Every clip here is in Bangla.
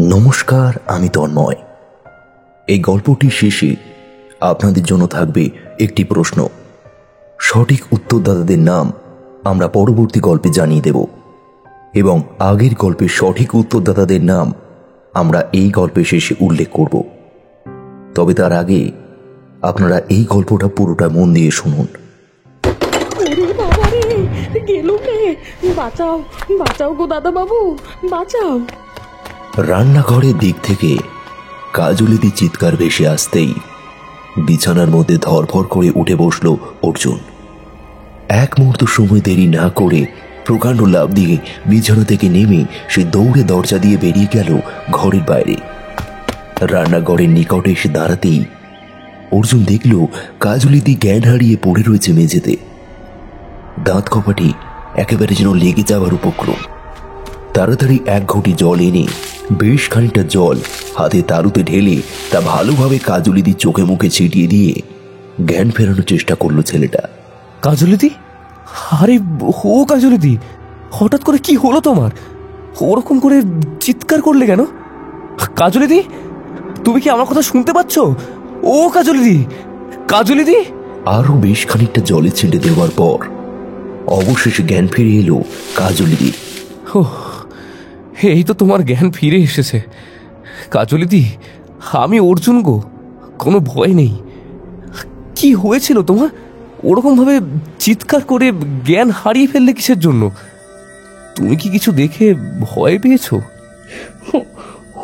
নমস্কার, আমি তন্ময়। এই গল্পটির শেষে আপনাদের জন্য থাকবে একটি প্রশ্ন। সঠিক উত্তরদাতাদের নাম আমরা পরবর্তী গল্পে জানিয়ে দেব এবং আগের গল্পের সঠিক উত্তরদাতাদের নাম আমরা এই গল্পের শেষে উল্লেখ করব। তবে তার আগে আপনারা এই গল্পটা পুরোটা মন দিয়ে শুনুন। বাঁচাও বাঁচাও গো দাদা বাবু, বাঁচাও। রান্নাঘরের দিক থেকে কাজলিদি চিৎকার ভেসে আসতেই বিছানার মধ্যে ধরফর করে উঠে বসল অর্জুন। এক মুহূর্ত সময় দেরি না করে প্রকাণ্ড লাফ দিয়ে বিছানা থেকে নেমে সে দৌড়ে দরজা দিয়ে বেরিয়ে গেল ঘরের বাইরে। রান্নাঘরের নিকটে এসে দাঁড়াতেই অর্জুন দেখল কাজলিদি জ্ঞান হারিয়ে পড়ে রয়েছে মেঝেতে। দাঁত কপাটি একেবারে যেন লেগে যাওয়ার উপক্রম। তাড়াতাড়ি এক ঘটি জল এনে বেশ খানিকটা জল হাতে তালুতে ঢেলে তা ভালোভাবে কাজলিদির চোখে মুখে ছিটিয়ে দিয়ে জ্ঞান ফেরানোর চেষ্টা করলো ছেলেটা। কাজলিদি, আরে ও কাজলিদি, হঠাৎ করে কি হলো তোমার? ওরকম করে চিৎকার করলে কেন? কাজলিদি, তুমি কি আমার কথা শুনতে পাচ্ছ? ও কাজলিদি, কাজলিদি। আরো বেশ খানিকটা জলে ছিটে দেওয়ার পর অবশেষে জ্ঞান ফিরে এলো কাজলিদির। ও, এই তো তোমার জ্ঞান ফিরে এসেছে। কাজলিদি, আমি অর্জুন গো, কোনো ভয় নেই। কি হয়েছিল তোমার? ওরকম ভাবে চিৎকার করে জ্ঞান হারিয়ে ফেললে কিসের জন্য? তুমি কি কিছু দেখে ভয় পেয়েছো?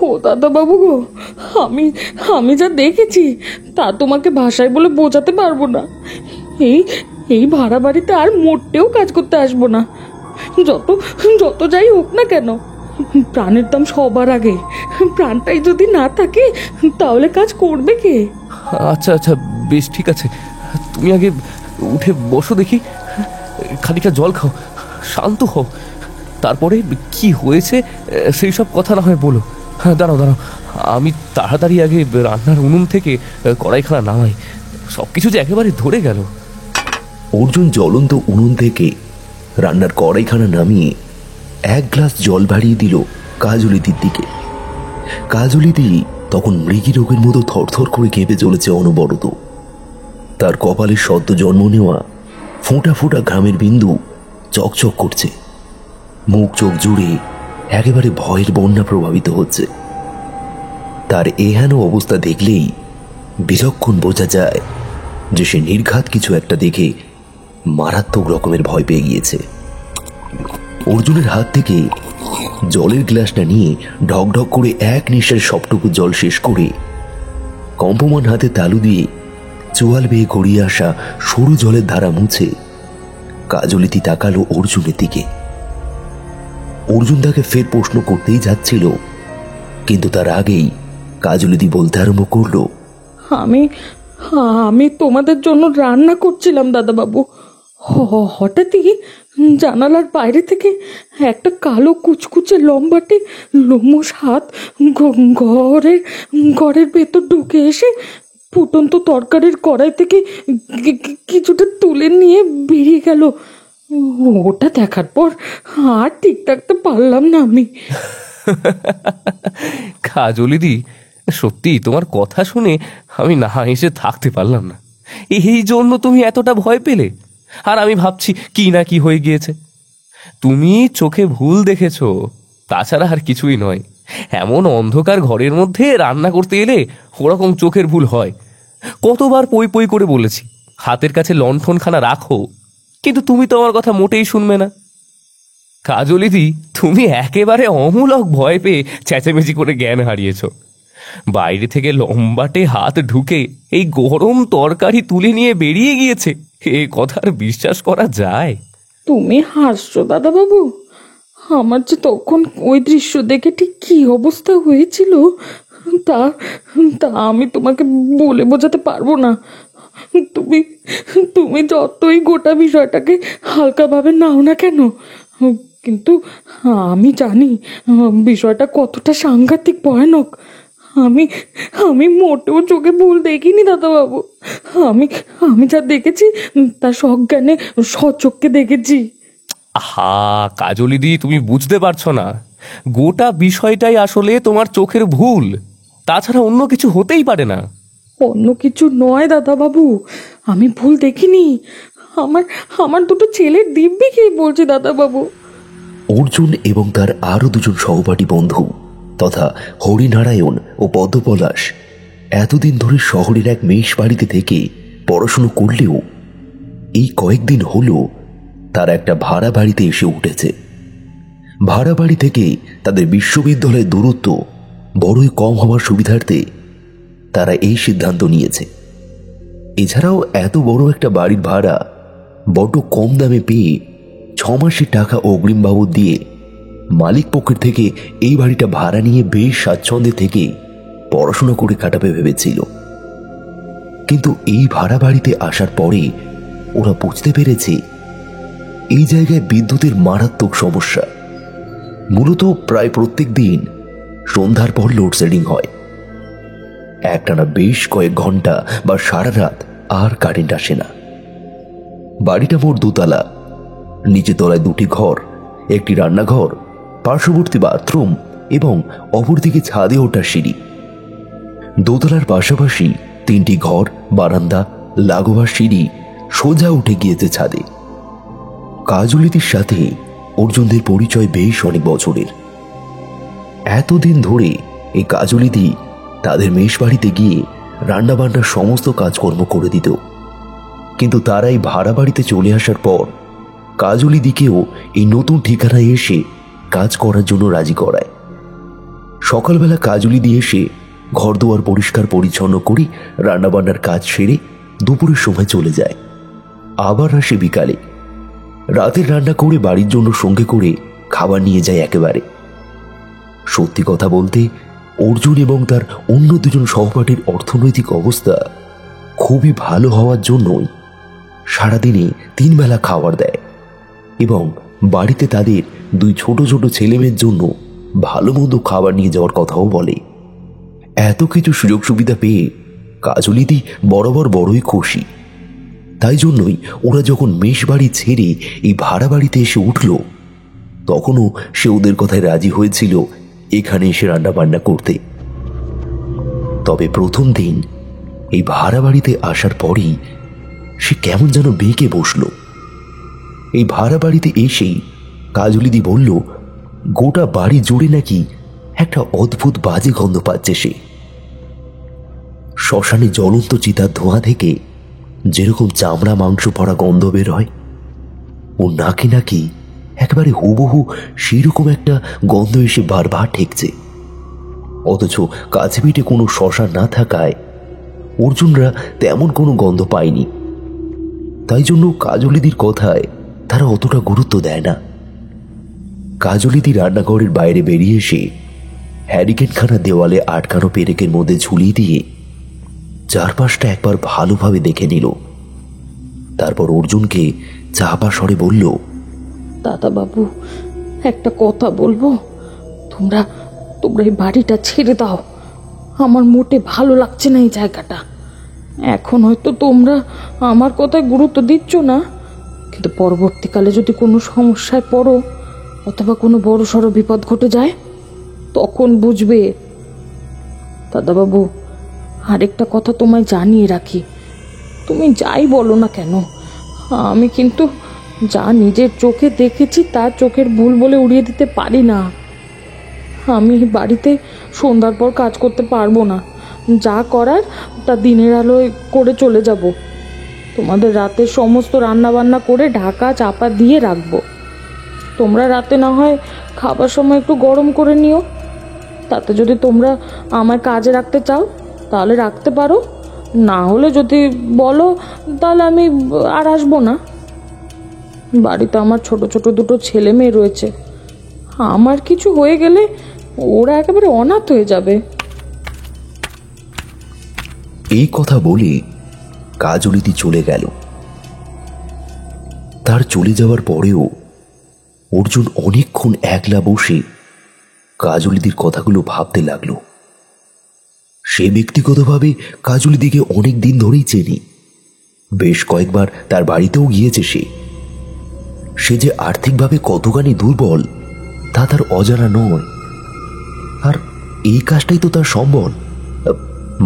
ও দাদা বাবু গো, আমি আমি যা দেখেছি তা তোমাকে ভাষায় বলে বোঝাতে পারবো না। এই এই ভাড়া বাড়িতে আর মোটেও কাজ করতে আসবো না। যত যত যাই হোক না কেন, প্রাণের দাম সবার আগে। প্রাণটাই যদি না থাকে তাহলে কাজ করবে কে? আচ্ছা আচ্ছা, বেশ ঠিক আছে। তুমি আগে উঠে বসো দেখি, খানিকটা জল খাও, শান্ত হও, তারপরে কি হয়েছে সেই সব কথা না হয় বলো। হ্যাঁ, দাঁড়াও দাঁড়াও, আমি তাড়াতাড়ি আগে রান্নার উনুন থেকে কড়াইখানা নামাই। সব কিছু যে একেবারে ধরে গেল। অর্জুন জ্বলন্ত উনুন থেকে রান্নার কড়াইখানা নামিয়ে এক গ্লাস জল বাড়িয়ে দিল কাজলিদির দিকে। কাজলিদি তখন মৃগী রোগের মতো থরথর করে কেঁপে চলেছে অনবরত। তার কপালে সদ্য জন্ম নেওয়া ফোঁটা ফোঁটা ঘামের বিন্দু চকচক করছে। মুখ চোখ জুড়ে একেবারে ভয়ের বন্যা প্রভাবিত হচ্ছে। তার এহেন অবস্থা দেখলেই বিলক্ষণ বোঝা যায় যে সে নির্ঘাত কিছু একটা দেখে মারাত্মক রকমের ভয় পেয়ে গিয়েছে। অর্জুনের হাত থেকে জলের গ্লাসটা নিয়ে ঢক ঢক করে এক নিঃশ্বাসে সবটুকু জল শেষ করে কম্পমান হাতে তালু দিয়ে চোয়াল বেয়ে গড়িয়ে আসা সরু জলের ধারা মুছে কাজলিদি তাকালো অর্জুনের দিকে। অর্জুন তাকে ফের প্রশ্ন করতেই যাচ্ছিল, কিন্তু তার আগেই কাজলিদি বলতে আরম্ভ করলো, আমি আমি তোমাদের জন্য রান্না করছিলাম দাদাবাবু। হঠাৎই জানালার বাইরে থেকে একটা কালো কুচকুচে লম্বাটে লোমশ হাত ঘরের ঘরের ভেতর ঢুকে এসে ফুটন্ত তরকারির কড়াই থেকে কিছুটা তুলে নিয়ে বেরিয়ে গেল। ওটা দেখার পর আর ঠিক থাকতে পারলাম না আমি। কাজলিদি, সত্যি তোমার কথা শুনে আমি না হেসে থাকতে পারলাম না। এই জন্য তুমি এতটা ভয় পেলে? আর আমি ভাবছি কি না কি হয়ে গিয়েছে। তুমি চোখে ভুল দেখেছ, তাছাড়া আর কিছুই নয়। এমন অন্ধকার ঘরের মধ্যে রান্না করতে এলে ওরকম চোখের ভুল হয়। কতবার পই পই করে বলেছি হাতের কাছে লণ্ঠনখানা রাখো, কিন্তু তুমি তো আমার কথা মোটেই শুনবে না। কাজলিদি, তুমি একেবারে অমূলক ভয় পেয়ে চেঁচামেচি করে জ্ঞান হারিয়েছ। বাইরে থেকে লম্বাটে হাত ঢুকে এই গরম তরকারি তুলে নিয়ে বেরিয়ে গিয়েছে, এ কথা আর বিশ্বাস করা যায়? তুমি হাসছো দাদাবাবু। আমার যে তখন ওই দৃশ্য দেখে ঠিক কি অবস্থা হয়েছিল তা তা আমি তোমাকে বলে বোঝাতে পারবো না। তুমি তুমি যতই গোটা বিষয়টাকে হালকাভাবে নাও না কেন, কিন্তু আমি জানি বিষয়টা কতটা সাংঘাতিক ভয়ানক। আমি আমি মোটেও চোখে ভুল দেখিনি দাদাবাবু। আমি আমি যা দেখেছি তা সজ্ঞানে সচক্ষে দেখেছি। আহা কাজলিদি, তুমি বুঝতে পারছো না। গোটা বিষয়টাই আসলে তোমার চোখের ভুল, তাছাড়া অন্য কিছু হতেই পারে না। অন্য কিছু নয় দাদা বাবু, আমি ভুল দেখিনি। আমার আমার দুটো ছেলের দিব্যি কি বলছে দাদা বাবু। অর্জুন এবং তার আরো দুজন সহপাঠী বন্ধু তথা হরিনারায়ণ ও পদ্মপলাশ এতদিন ধরে শহরের এক মেষ বাড়িতে থেকে পড়াশুনো করলেও এই কয়েকদিন হলো তারা একটা ভাড়া বাড়িতে এসে উঠেছে। ভাড়া বাড়ি থেকে তাদের বিশ্ববিদ্যালয়ের দূরত্ব বড়ই কম হওয়ার সুবিধার্থে তারা এই সিদ্ধান্ত নিয়েছে। এছাড়াও এত বড় একটা বাড়ির ভাড়া বড্ড কম দামে পেয়ে 6 মাসের টাকা অগ্রিম বাবদ দিয়ে মালিক পক্ষের থেকে এই বাড়িটা ভাড়া নিয়ে বেশ স্বাচ্ছন্দ্যে থেকে পড়াশোনা করে কাটাবে ভেবেছিল। কিন্তু এই ভাড়া বাড়িতে আসার পরে ওরা বুঝতে পেরেছে এই জায়গায় বিদ্যুতের মারাত্মক সমস্যা। মূলত প্রায় প্রত্যেক দিন সন্ধ্যার পর লোডশেডিং হয়। একটানা বেশ কয়েক ঘন্টা বা সারা রাত আর কারেন্ট আসে না। বাড়িটা মোট দোতলা, নিচে তলায় 2টি ঘর, একটি রান্নাঘর, পার্শ্ববর্তী বাথরুম এবং অপরদিকে ছাদে ওঠার সিঁড়ি। দোতলার পাশাপাশি 3টি ঘর, বারান্দা, লাগোয়া সিঁড়ি সোজা উঠে গিয়েছে ছাদে। কাজলিদির সাথে অর্জুনদের পরিচয় বেশ অনেক বছরের। এতদিন ধরে এই কাজলিদি তাদের মেষ বাড়িতে গিয়ে রান্নাবান্নার সমস্ত কাজকর্ম করে দিত। কিন্তু তারাই ভাড়া বাড়িতে চলে আসার পর কাজলিদিকেও এই নতুন ঠিকানায় এসে কাজ করার জন্য রাজি করায়। সকালবেলা কাজলিদি এসে ঘরদুয়ার পরিষ্কার পরিচ্ছন্ন করে রান্নাবান্নার কাজ সেরে দুপুরের সময় চলে যায়। আবার আসে বিকালে, রাতের রান্না করে বাড়ির জন্য সঙ্গে করে খাবার নিয়ে যায় একেবারে। সত্যি কথা বলতে অর্জুন এবং তার অন্য দুজন সহপাঠীর অর্থনৈতিক অবস্থা খুবই ভালো হওয়ার জন্যই সারাদিনে 3 বেলা খাবার দেয় এবং বাড়িতে তাদের 2 ছোট ছোট ছেলেমেয়ের জন্য ভালো মন্দ খাবার নিয়ে যাওয়ার কথাও বলে। এত কিছু সুযোগ সুবিধা পেয়ে কাজলিদি বরাবর বড়ই খুশি। তাই জন্যই ওরা যখন মেষ বাড়ি ছেড়ে এই ভাড়া বাড়িতে এসে উঠল, তখনও সে ওদের কথায় রাজি হয়েছিল এখানে এসে রান্না বান্না করতে। তবে প্রথম দিন এই ভাড়া বাড়িতে আসার পরেই সে কেমন যেন বেঁকে বসল। এই ভাড়া বাড়িতে এসেই কাজলিদি বলল গোটা বাড়ি জুড়ে নাকি একটা অদ্ভুত বাজে গন্ধ পাচ্ছে সে। শ্মশানে জ্বলন্ত চিতার ধোঁয়া থেকে যেরকম চামড়া মাংস পড়া গন্ধ বের হয়, ও নাকি নাকি একেবারে হুবহু সেরকম একটা গন্ধ এসে বারবার ঠেকছে। অথচ কাছে পিঠে কোনো শ্মশান না থাকায় অর্জুনরা তেমন কোনো গন্ধ পায়নি। তাই জন্য কাজলিদির কথায় তারা অতটা গুরুত্ব দেয় না। কাজলিদি রান্নাঘরের বাইরে বেরিয়ে এসে হ্যারিকেনখানা দেওয়ালে আটকানো পেরেকের মধ্যে ঝুলিয়ে দিয়ে চারপাশটা একবার ভালোভাবে দেখে নিল। তারপর অর্জুনকে চাপা স্বরে বলল, দাদা বাবু, একটা কথা বলবো? তোমরা তোমরা এই বাড়িটা ছেড়ে দাও। আমার মোটে ভালো লাগছে না এই জায়গাটা। এখন হয়তো তোমরা আমার কথায় গুরুত্ব দিচ্ছ না, কিন্তু পরবর্তীকালে যদি কোনো সমস্যায় পড়ো অথবা কোনো বড় সড়ো বিপদ ঘটে যায় তখন বুঝবে। দাদাবাবু, আরেকটা কথা তোমায় জানিয়ে রাখি, তুমি যাই বলো না কেন, আমি কিন্তু যা নিজের চোখে দেখেছি তার চোখের ভুল বলে উড়িয়ে দিতে পারি না। আমি বাড়িতে সন্ধ্যার পর কাজ করতে পারবো না। যা করার তা দিনের আলোয় করে চলে যাব। তোমাদের রাতের সমস্ত রান্না বান্না করে ঢাকা চাপা দিয়ে রাখবো। তোমরা রাতে না হয় খাবার সময় একটু গরম করে নিও। তাতে যদি তোমরা আমায় কাজে রাখতে চাও তাহলে রাখতে পারো, না হলে যদি বলো তাহলে আমি আর আসবো না। বাড়িতে আমার ছোট ছোট 2 ছেলে মেয়ে রয়েছে। আমার কিছু হয়ে গেলে ওরা একেবারে অনাথ হয়ে যাবে। এই কথা বলে কাজলিদি চলে গেল। তার চলে যাওয়ার পরেও অর্জুন অনেকক্ষণ একলা বসে কাজলিদির কথাগুলো ভাবতে লাগলো। সে ব্যক্তিগতভাবে কাজলিদিকে অনেক দিন ধরেই চেনে, বেশ কয়েকবার তার বাড়িতেও গিয়েছে। সে যে আর্থিকভাবে কতখানি দুর্বল তা তার অজানা নয়। আর এই কাজটাই তো তার সম্বল।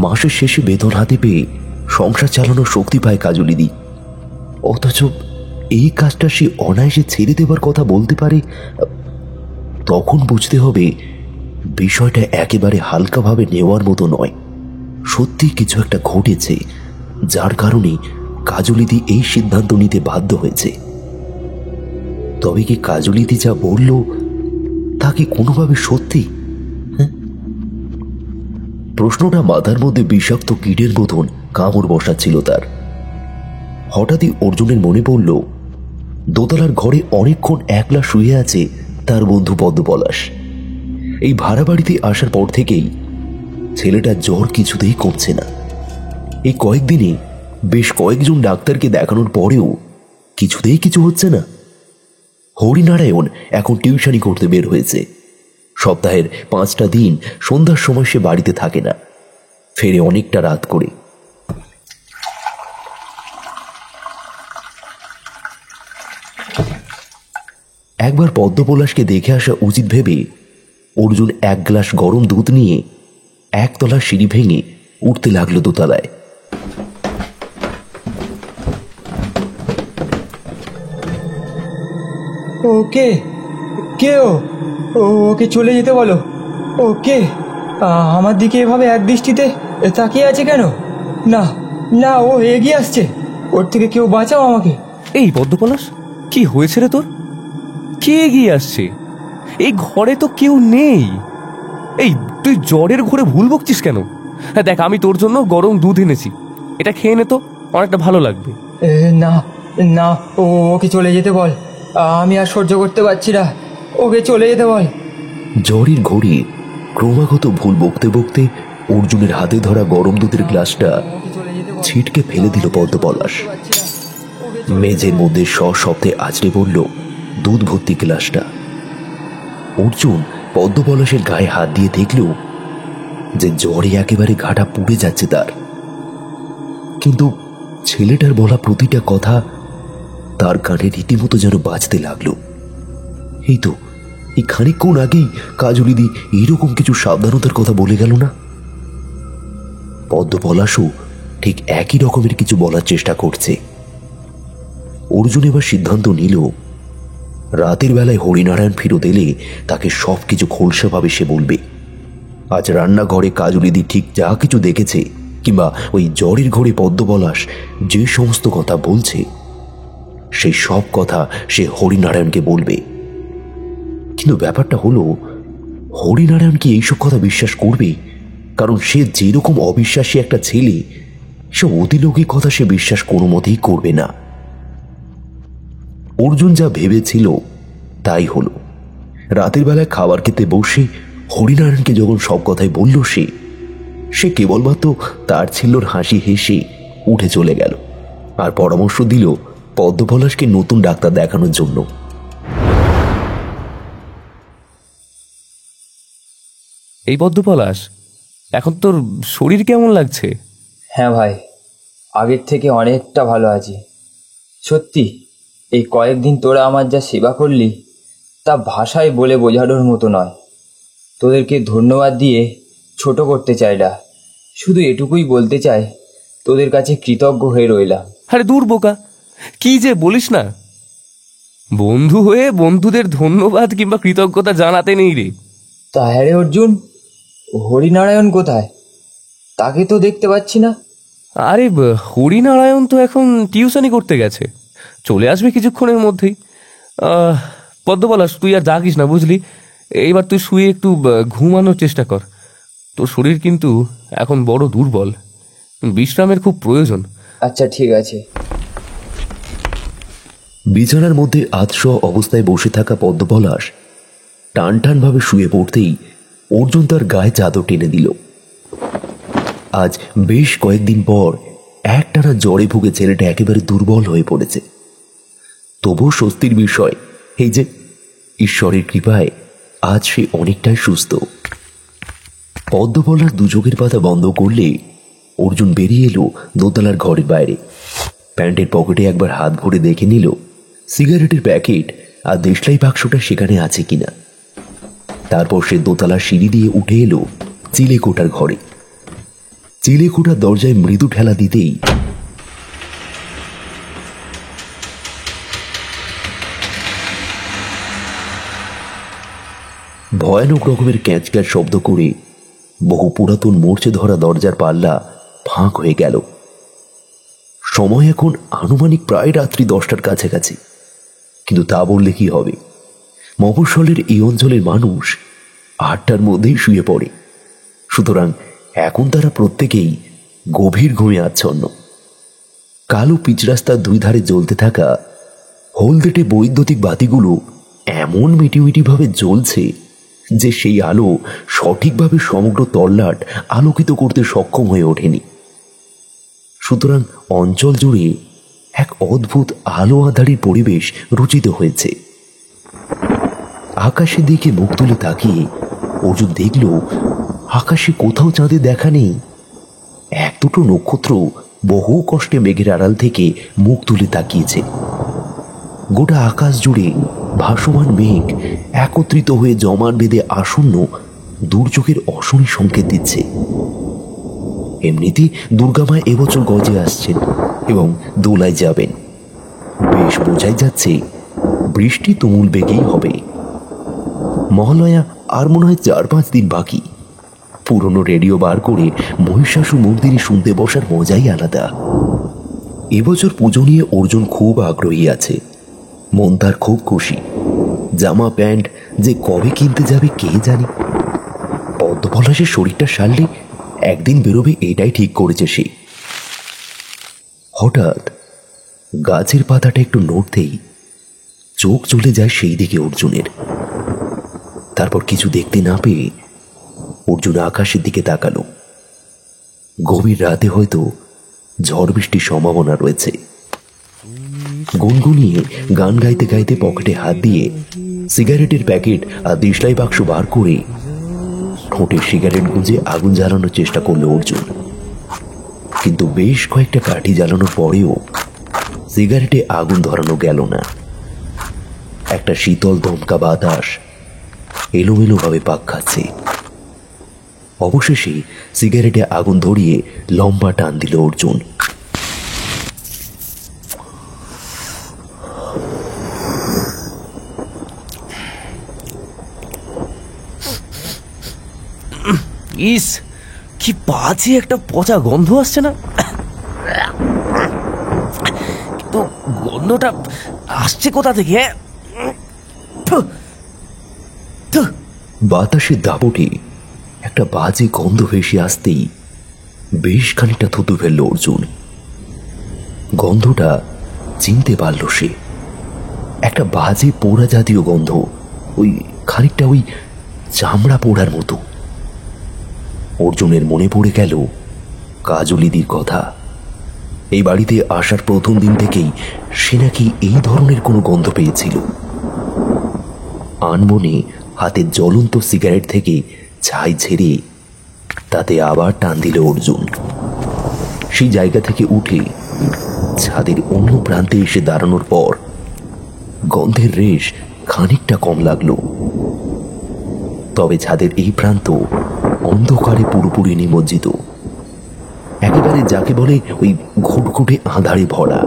মাসের শেষে বেতন হাতে পেয়ে সংসার চালানোর শক্তি পায় কাজলিদি, অথচ এই কাজটা সে অনায়াসে ছেড়ে দেবার কথা বলতে পারে। তখন বুঝতে হবে বিষয়টা একেবারে হালকাভাবে নেওয়ার মতো নয়। সত্যি কিছু একটা ঘটেছে, যার কারণে কাজলিদি এই সিদ্ধান্ত নিতে বাধ্য হয়েছে। তবে কি কাজলিদি যা বলল তা কি কোনোভাবে সত্যি? প্রশ্নটা মাথার মধ্যে বিষাক্ত কীটের মতন কামড় বসাচ্ছিল তার। হঠাৎই অর্জুনের মনে পড়ল দোতলার ঘরে অনেকক্ষণ একলা শুয়ে আছে তার বন্ধু পদ্মপলাশ। এই ভাড়া বাড়িতে আসার পর থেকেই ছেলেটার জ্বর কিছুতেই কমছে না। এই কয়েকদিনে বেশ কয়েকজন ডাক্তারকে দেখানোর পরেও কিছুতেই কিছু হচ্ছে না। হরিনারায়ণ এখন টিউশনি করতে বের হয়েছে। সপ্তাহের 5টা দিন সন্ধ্যার সময় সে বাড়িতে থাকে না, ফেরে অনেকটা রাত করে। একবার পদ্মপলাশকে দেখে আসা উচিত ভেবে অর্জুন 1 গ্লাস গরম দুধ নিয়ে একতলার সিঁড়ি ভেঙে উঠতে লাগলো দোতলায়। ওকে কে ওকে চলে যেতে বলো। ওকে আমার দিকে এভাবে এক দৃষ্টিতে তাকিয়ে আছে কেন? না না, ও এগিয়ে আসছে, ওর থেকে কেউ বাঁচাও আমাকে। এই পদ্মপলাশ, কি হয়েছে রে তোর? কে এগিয়ে আসছে? এই ঘরে তো কেউ নেই। এই তুই জ্বরের ঘরে ভুল বকছিস কেন? হ্যাঁ দেখ, আমি তোর জন্য গরম দুধ এনেছি, এটা খেয়ে নে তো, অনেকটা ভালো লাগবে। না না, ওকে চলে যেতে বল, আমি আর সহ্য করতে পারছি না, ওকে চলে যেতে বল। জ্বরের ঘড়ি ক্রমাগত ভুল বকতে বকতে অর্জুনের হাতে ধরা গরম দুধের গ্লাসটা ছিটকে ফেলে দিল পদ্মপলাশ। মেঝের মধ্যে সশব্দে আছড়ে পড়ল দুধ ভর্তি গ্লাসটা। অর্জুন পদ্মপলাশের গায়ে হাত দিয়ে দেখল যে জ্বরে একেবারে ঘাটা পুড়ে যাচ্ছে তার। কিন্তু ছেলেটার বলা প্রতিটা কথা তার কানে রীতিমতো যেন বাজতে লাগলো। এই তো এই খানিকক্ষণ আগেই কাজলিদি এইরকম কিছু সাবধানতার কথা বলে গেল না? পদ্মপলাশও ঠিক একই রকমের কিছু বলার চেষ্টা করছে। অর্জুন এবার সিদ্ধান্ত নিল রাতের বেলায় হরিনারায়ণ ফিরত এলে তাকে সবকিছু খোলসাভাবে সে বলবে। আজ রান্নাঘরে কাজলিদি ঠিক যা কিছু দেখেছে, কিংবা ওই জ্বরের ঘরে পদ্মপলাশ যে সমস্ত কথা বলছে, সেই সব কথা সে হরিনারায়ণকে বলবে। কিন্তু ব্যাপারটা হলো, হরিনারায়ণ কি এইসব কথা বিশ্বাস করবে? কারণ সে যেরকম অবিশ্বাসী একটা ছেলে, সে অতিলৌকিক কথা সে বিশ্বাস কোনো মতেই করবে না। অর্জুন যা ভেবেছিল তাই হলো। রাতের বেলায় খাবার খেতে বসে হরিনারায়ণকে যখন সব কথাই বলল সে কেবলমাত্র তার ছিল্লর হাসি হেসে উঠে চলে গেল আর পরামর্শ দিল পদ্মপলাশকে নতুন ডাক্তার দেখানোর জন্য। এই পদ্মপলাশ, এখন তোর শরীর কেমন লাগছে? হ্যাঁ ভাই, আগের থেকে অনেকটা ভালো আছি। সত্যি এই কয়েকদিন তোরা আমার যা সেবা করলি তা ভাষায় বলে বোঝানোর মতো নয়। তোদেরকে ধন্যবাদ দিয়ে ছোট করতে চাই না, শুধু এটুকুই বলতে চাই তোদের কাছে কৃতজ্ঞ হয়ে রইলাম। আরে দূর বোকা, কি যে বলিস না। বন্ধু হয়ে বন্ধুদের ধন্যবাদ কিংবা কৃতজ্ঞতা জানাতে নেই রে। তা হ্যাঁ রে অর্জুন, হরিনারায়ণ কোথায়? তাকে তো দেখতে পাচ্ছি না। আরে হরিনারায়ণ তো এখন টিউশনি করতে গেছে, চলে আসবে কিছুক্ষণের মধ্যেই। পদ্মপলাশ, তুই আর জাগিস না বুঝলি, এইবার তুই শুয়ে একটু ঘুমানোর চেষ্টা কর। তোর শরীর কিন্তু এখন বড় দুর্বল, বিশ্রামের খুব প্রয়োজন। আচ্ছা ঠিক আছে। বিছানার মধ্যে আধশোয়া অবস্থায় বসে থাকা পদ্মপলাশ টান টান ভাবে শুয়ে পড়তেই অর্জুন তার গায়ে চাদর টেনে দিল। আজ বেশ কয়েকদিন পর একটানা জ্বরে ভুগে ছেলেটা একেবারে দুর্বল হয়ে পড়েছে। তবুও স্বস্তির বিষয় এই যে ঈশ্বরের কৃপায় আজ সে অনেকটাই সুস্থ। পদ্মপলাশ দু চোখের পাতা বন্ধ করলে অর্জুন বেরিয়ে এলো দোতলার ঘরের বাইরে। প্যান্টের পকেটে একবার হাত ভরে দেখে নিল সিগারেটের প্যাকেট আর দেশলাই বাক্সটা সেখানে আছে কিনা। তারপর সে দোতলা সিঁড়ি দিয়ে উঠে এলো চিলেকোটার ঘরে। চিলেকোটার দরজায় মৃদু ঠেলা দিতেই ভয়ানক রকমের ক্যাঁচ ক্যাঁচ শব্দ করে বহু পুরাতন মরচে ধরা দরজার পাল্লা ফাঁক হয়ে গেল। সময় এখন আনুমানিক প্রায় রাত্রি 10টার কাছাকাছি, কিন্তু তা বললে কি হবে, মফস্বলের এই অঞ্চলের মানুষ 8টার মধ্যেই শুয়ে পড়ে। সুতরাং এখন তারা প্রত্যেকেই গভীর ঘুমে আচ্ছন্ন। কালো পিচ রাস্তার দুই ধারে জ্বলতে থাকা হলদেটে বৈদ্যুতিক বাতিগুলো এমন মিটিমিটি ভাবে জ্বলছে যে সেই আলো সঠিকভাবে সমগ্র তল্লাট আলোকিত করতে সক্ষম হয়ে ওঠেনি। সুতরাং অঞ্চল জুড়ে এক অদ্ভুত আলো আঁধারির পরিবেশ রচিত হয়েছে। আকাশের দিকে মুখ তুলে তাকিয়ে অর্জুন দেখল আকাশে কোথাও চাঁদের দেখা নেই। এক দুটো নক্ষত্র বহু কষ্টে মেঘের আড়াল থেকে মুখ তুলে তাকিয়েছে। গোটা আকাশ জুড়ে ভাসমান মেঘ একত্রিত হয়ে জমাট বেঁধে আসন্ন দুর্যোগের অশনি সংকেত দিচ্ছে। এমনিতেই দুর্গামা এবছর গজে আসছেন এবং দোলায় যাবেন। বেশ বোঝাই যাচ্ছে বৃষ্টি তুমুল বেগেই হবে। মহালয়া আর মনে হয় 4-5 দিন বাকি। পুরনো রেডিও বার করে মহিষাসুর মন্দিরে শুনতে বসার মজাই আলাদা। এবছর পুজো নিয়ে অর্জুন খুব আগ্রহী আছে। মন তার খুব খুশি। জামা প্যান্ট যে কবে কিনতে যাবে কে জানে। পদ্মপলাশের শরীরটা সারলে একদিন বেরোবে এটাই ঠিক করেছে সে। হঠাৎ গাছের পাতাটা একটু নড়তেই চোখ চলে যায় সেই দিকে অর্জুনের। তারপর কিছু দেখতে না পেয়ে অর্জুন আকাশের দিকে তাকালো। গভীর রাতে হয়তো ঝড় বৃষ্টির সম্ভাবনা রয়েছে। গুনগুনিয়ে গান গাইতে গাইতে পকেটে হাত দিয়ে সিগারেটের প্যাকেট আর দেশলাই বাক্স বার করে ঠোঁটে সিগারেট গুঁজে আগুন জ্বালানোর চেষ্টা করলো অর্জুন। কিন্তু বেশ কয়েকটা কাঠি জ্বালানোর পরেও সিগারেটে আগুন ধরানো গেল না। একটা শীতল দমকা বাতাস এলোমেলোভাবে পাক খাচ্ছে। অবশেষে সিগারেটে আগুন ধরিয়ে লম্বা টান দিল অর্জুন। ইস, কি বাজে একটা পচা গন্ধ আসছে না? তো গন্ধটা আসছে কোথা থেকে? বাতাসের দাপটে একটা বাজে গন্ধ ভেসে আসতেই বেশ খানিকটা থুতু ফেলল অর্জুন। গন্ধটা চিনতে পারল সে। একটা বাজে পোড়া জাতীয় গন্ধ, খানিকটা চামড়া পোড়ার মতো। অর্জুনের মনে পড়ে গেল কাজলিদির কথা। এই বাড়িতে আসার প্রথম দিন থেকেই সে নাকি এই ধরনের কোনো গন্ধ পেয়েছিল। আনমনে হাতে জ্বলন্ত সিগারেট থেকে ছাই ছেড়ে তাতে আবার টান দিল অর্জুন। সেই জায়গা থেকে উঠে ছাদের অন্য প্রান্তে এসে দাঁড়ানোর পর গন্ধের রেশ খানিকটা কম লাগলো। তবে ছাদের এই প্রান্ত অন্ধকারে পুরোপুরি নিমজ্জিত। একেবারে যাকে বলে ঘুটঘুটে আঁধারে ভরা।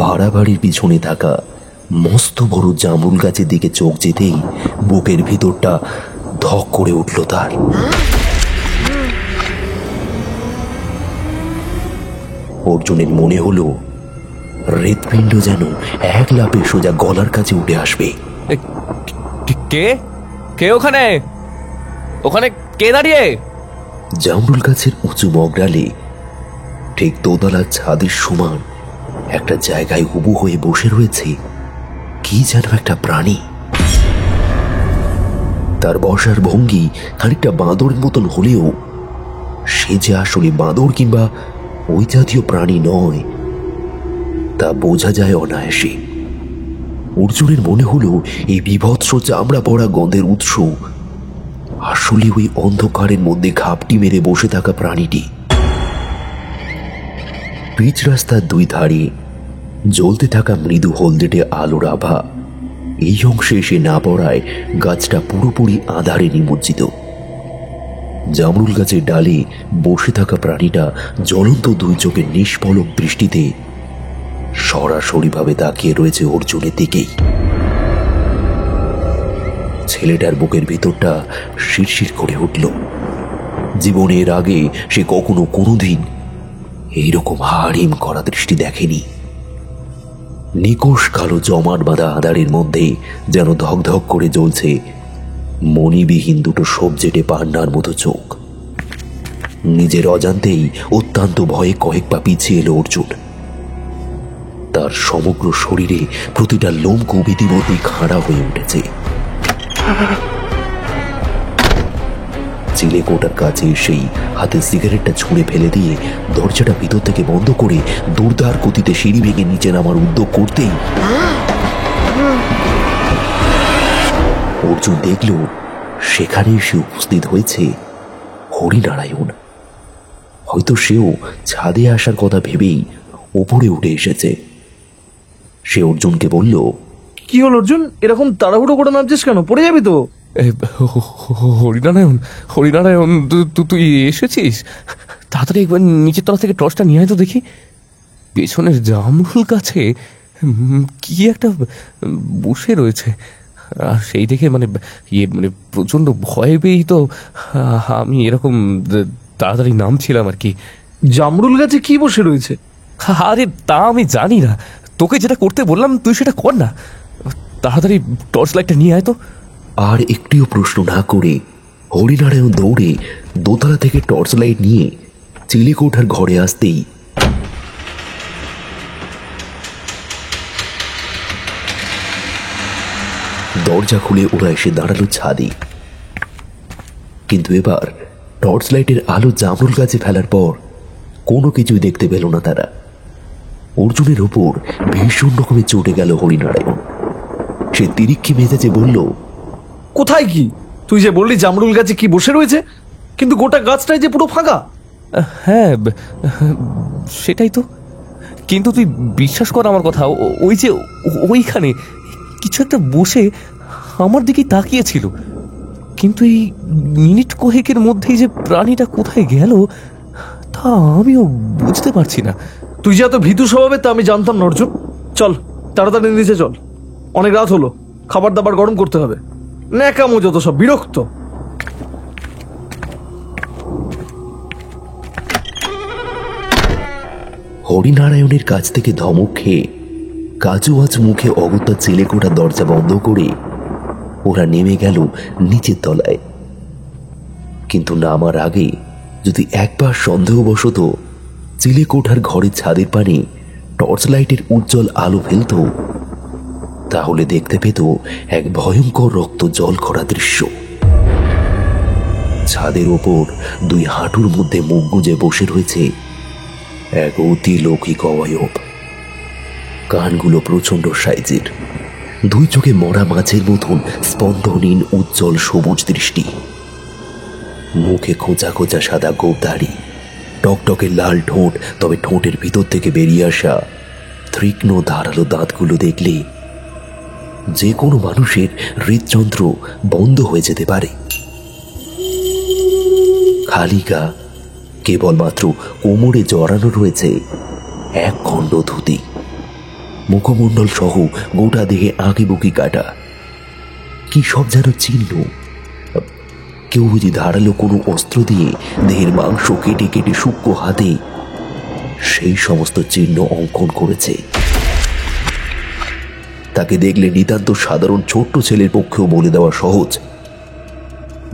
ভাড়া বাড়ির পিছনে থাকা মস্ত বড় জামরুল গাছের দিকে চোখ যেতেই বুকের ভিতরটা ধক করে উঠল তার। অর্জুনের মনে হলো হৃৎপিণ্ড যেন এক লাফে সোজা গলার কাছে উঠে আসবে। কে কে ওখানে? ওখানে কে দাঁড়িয়ে? জামরুল গাছের উঁচু মগডালে ঠিক দোতলার ছাদের সমান একটা জায়গায় উবু হয়ে বসে রয়েছে কি যেন একটা প্রাণী। তার বসার ভঙ্গি খানিকটা বাঁদরের মতন হলেও সে যে আসলে বাঁদর কিংবা ওই জাতীয় প্রাণী নয় তা বোঝা যায় অনায়াসে। অর্জুনের মনে হলো এই বীভৎস চামড়া পড়া গন্ধের উৎস আসলে ওই অন্ধকারের মধ্যে ঘাপটি মেরে বসে থাকা প্রাণীটি। পিচ রাস্তার দুই ধারে জ্বলতে থাকা মৃদু হলদেটে আলোর আভা এই অংশে এসে না পড়ায় গাছটা পুরোপুরি আঁধারে নিমজ্জিত। জামরুল গাছের ডালে বসে থাকা প্রাণীটা জ্বলন্ত দুই চোখের নিষ্পলক দৃষ্টিতে সরাসরিভাবে তাকিয়ে রয়েছে অর্জুনের দিকেই। ছেলেটার বুকের ভিতরটা শিরশির করে উঠল। জীবনের আগে সে কখনো কোনোদিন এইরকম হাড়িম করা দৃষ্টি দেখেনি। নিকোষ কালো জমাট বাঁধা আধারের মধ্যে যেন ধকধক করে জ্বলছে মণিবিহীন দুটো সবজেটে পান্নার মতো চোখ। নিজের অজান্তেই অত্যন্ত ভয়ে কয়েক পা পিছিয়ে এলো অর্জুন। তার সমগ্র শরীরে প্রতিটা লোমকূপ ইতিমধ্যেই খাড়া হয়ে উঠেছে। চিলেকোটার কাছে এসেই হাতে সিগারেটটা ছুঁড়ে ফেলে দিয়ে দরজাটা ভিতর থেকে বন্ধ করে দুর্দার গতিতে সিঁড়ি ভেঙে নিচে নামার উদ্যোগ করতেই অর্জুন দেখল সেখানে এসে উপস্থিত হয়েছে হরিনারায়ণ। হয়তো সেও ছাদে আসার কথা ভেবেই উপরে উঠে এসেছে। সে অর্জুনকে বলল, কি হল অর্জুন, এরকম তাড়াহুড়ো করে নামছিস কেন? পড়ে যাবি তো। হরিনারায়ণ, হরিনারায়ণ, তুই এসেছিস? তাড়াতাড়ি একবার নিচের তলা থেকে টর্চটা নিয়ে আয় তো দেখি। পেছনের জামরুল গাছে কি একটা বসে রয়েছে, আর সেই দেখে প্রচন্ড ভয় পেয়েই তো আমি এরকম তাড়াতাড়ি নামছিলাম আর কি। জামরুল গাছে কি বসে রয়েছে? আরে তা আমি জানি না, তোকে যেটা করতে বললাম তুই সেটা কর না। তাড়াতাড়ি টর্চ লাইটটা নিয়ে আয় তো। আর একটিও প্রশ্ন না করে হরিনারায়ণ দৌড়ে দোতলা থেকে টর্চ লাইট নিয়ে চিলেকোঠার ঘরে আসতেই দরজা খুলে ওরা এসে দাঁড়ালো ছাদে। কিন্তু এবার টর্চ লাইটের আলো জামরুল গাছে ফেলার পর কোনো কিছুই দেখতে পেল না তারা। অর্জুনের ওপর ভীষণ রকমের চটে গেল হরিনারায়ণ। সে তিরিক্ষি মেজাজে বলল, কোথায় কি? তুই যে বললি জামরুল গাছে কি বসে রয়েছে, কিন্তু গোটা গাছটাই যে পুরো ফাঁকা। হ্যাঁ সেটাই তো, কিন্তু তুই বিশ্বাস কর আমার কথা, ওই যে ওইখানে কিছু একটা বসে আমার দিকেই তাকিয়েছিল, কিন্তু এই মিনিট কয়েকের মধ্যেই যে প্রাণীটা কোথায় গেল তা আমিও বুঝতে পারছি না। তুই যে এত ভীতু স্বভাবের তা আমি জানতাম না অর্জুন। চল তাড়াতাড়ি নিচে চল, অনেক রাত হলো, খাবার দাবার গরম করতে হবে। ন্যাকামো যত সব, বিরক্ত। হরিনারায়ণের কাছ থেকে ধমক খেয়ে কাজু আজ মুখে অগত্যা চিলেকোঠা দরজা বন্ধ করে ওরা নেমে গেল নিচের তলায়। কিন্তু নামার আগে যদি একবার সন্দেহবশত চিলেকোঠার ঘরের ছাদের পানে টর্চ লাইটের উজ্জ্বল আলো ফেলত, তাহলে দেখতে পেত এক ভয়ঙ্কর রক্ত জল করা দৃশ্য। ছাদের ওপর দুই হাঁটুর মধ্যে মুখ গুজে বসে রয়েছে এক অতি লৌকিক অবয়ব। কানগুলো প্রচন্ড সাইজের, দুই চোখে মরা মাছের মতন স্পন্দনহীন উজ্জ্বল সবুজ দৃষ্টি, মুখে খোঁচা খোঁচা সাদা গোপদাড়ি, টকটকে লাল ঠোঁট, তবে ঠোঁটের ভিতর থেকে বেরিয়ে আসা তীক্ষ্ণ ধারালো দাঁতগুলো দেখলে যে কোনো মানুষের হৃদযন্ত্র বন্ধ হয়ে যেতে পারে। খালি গা, কেবলমাত্র কোমরে জড়ানো রয়েছে এক খণ্ড ধুতি, মুখমণ্ডল সহ গোটা দেহে আঁকি বুকি কাটা, কি সব যেন চিহ্ন। কেউ বুঝি ধারালো কোনো অস্ত্র দিয়ে দেহের মাংস কেটে কেটে সূক্ষ্ম হাতে সেই সমস্ত চিহ্ন অঙ্কন করেছে। তাকে দেখলে নিতান্ত সাধারণ ছোট্ট ছেলের পক্ষেও বলে দেওয়া সহজ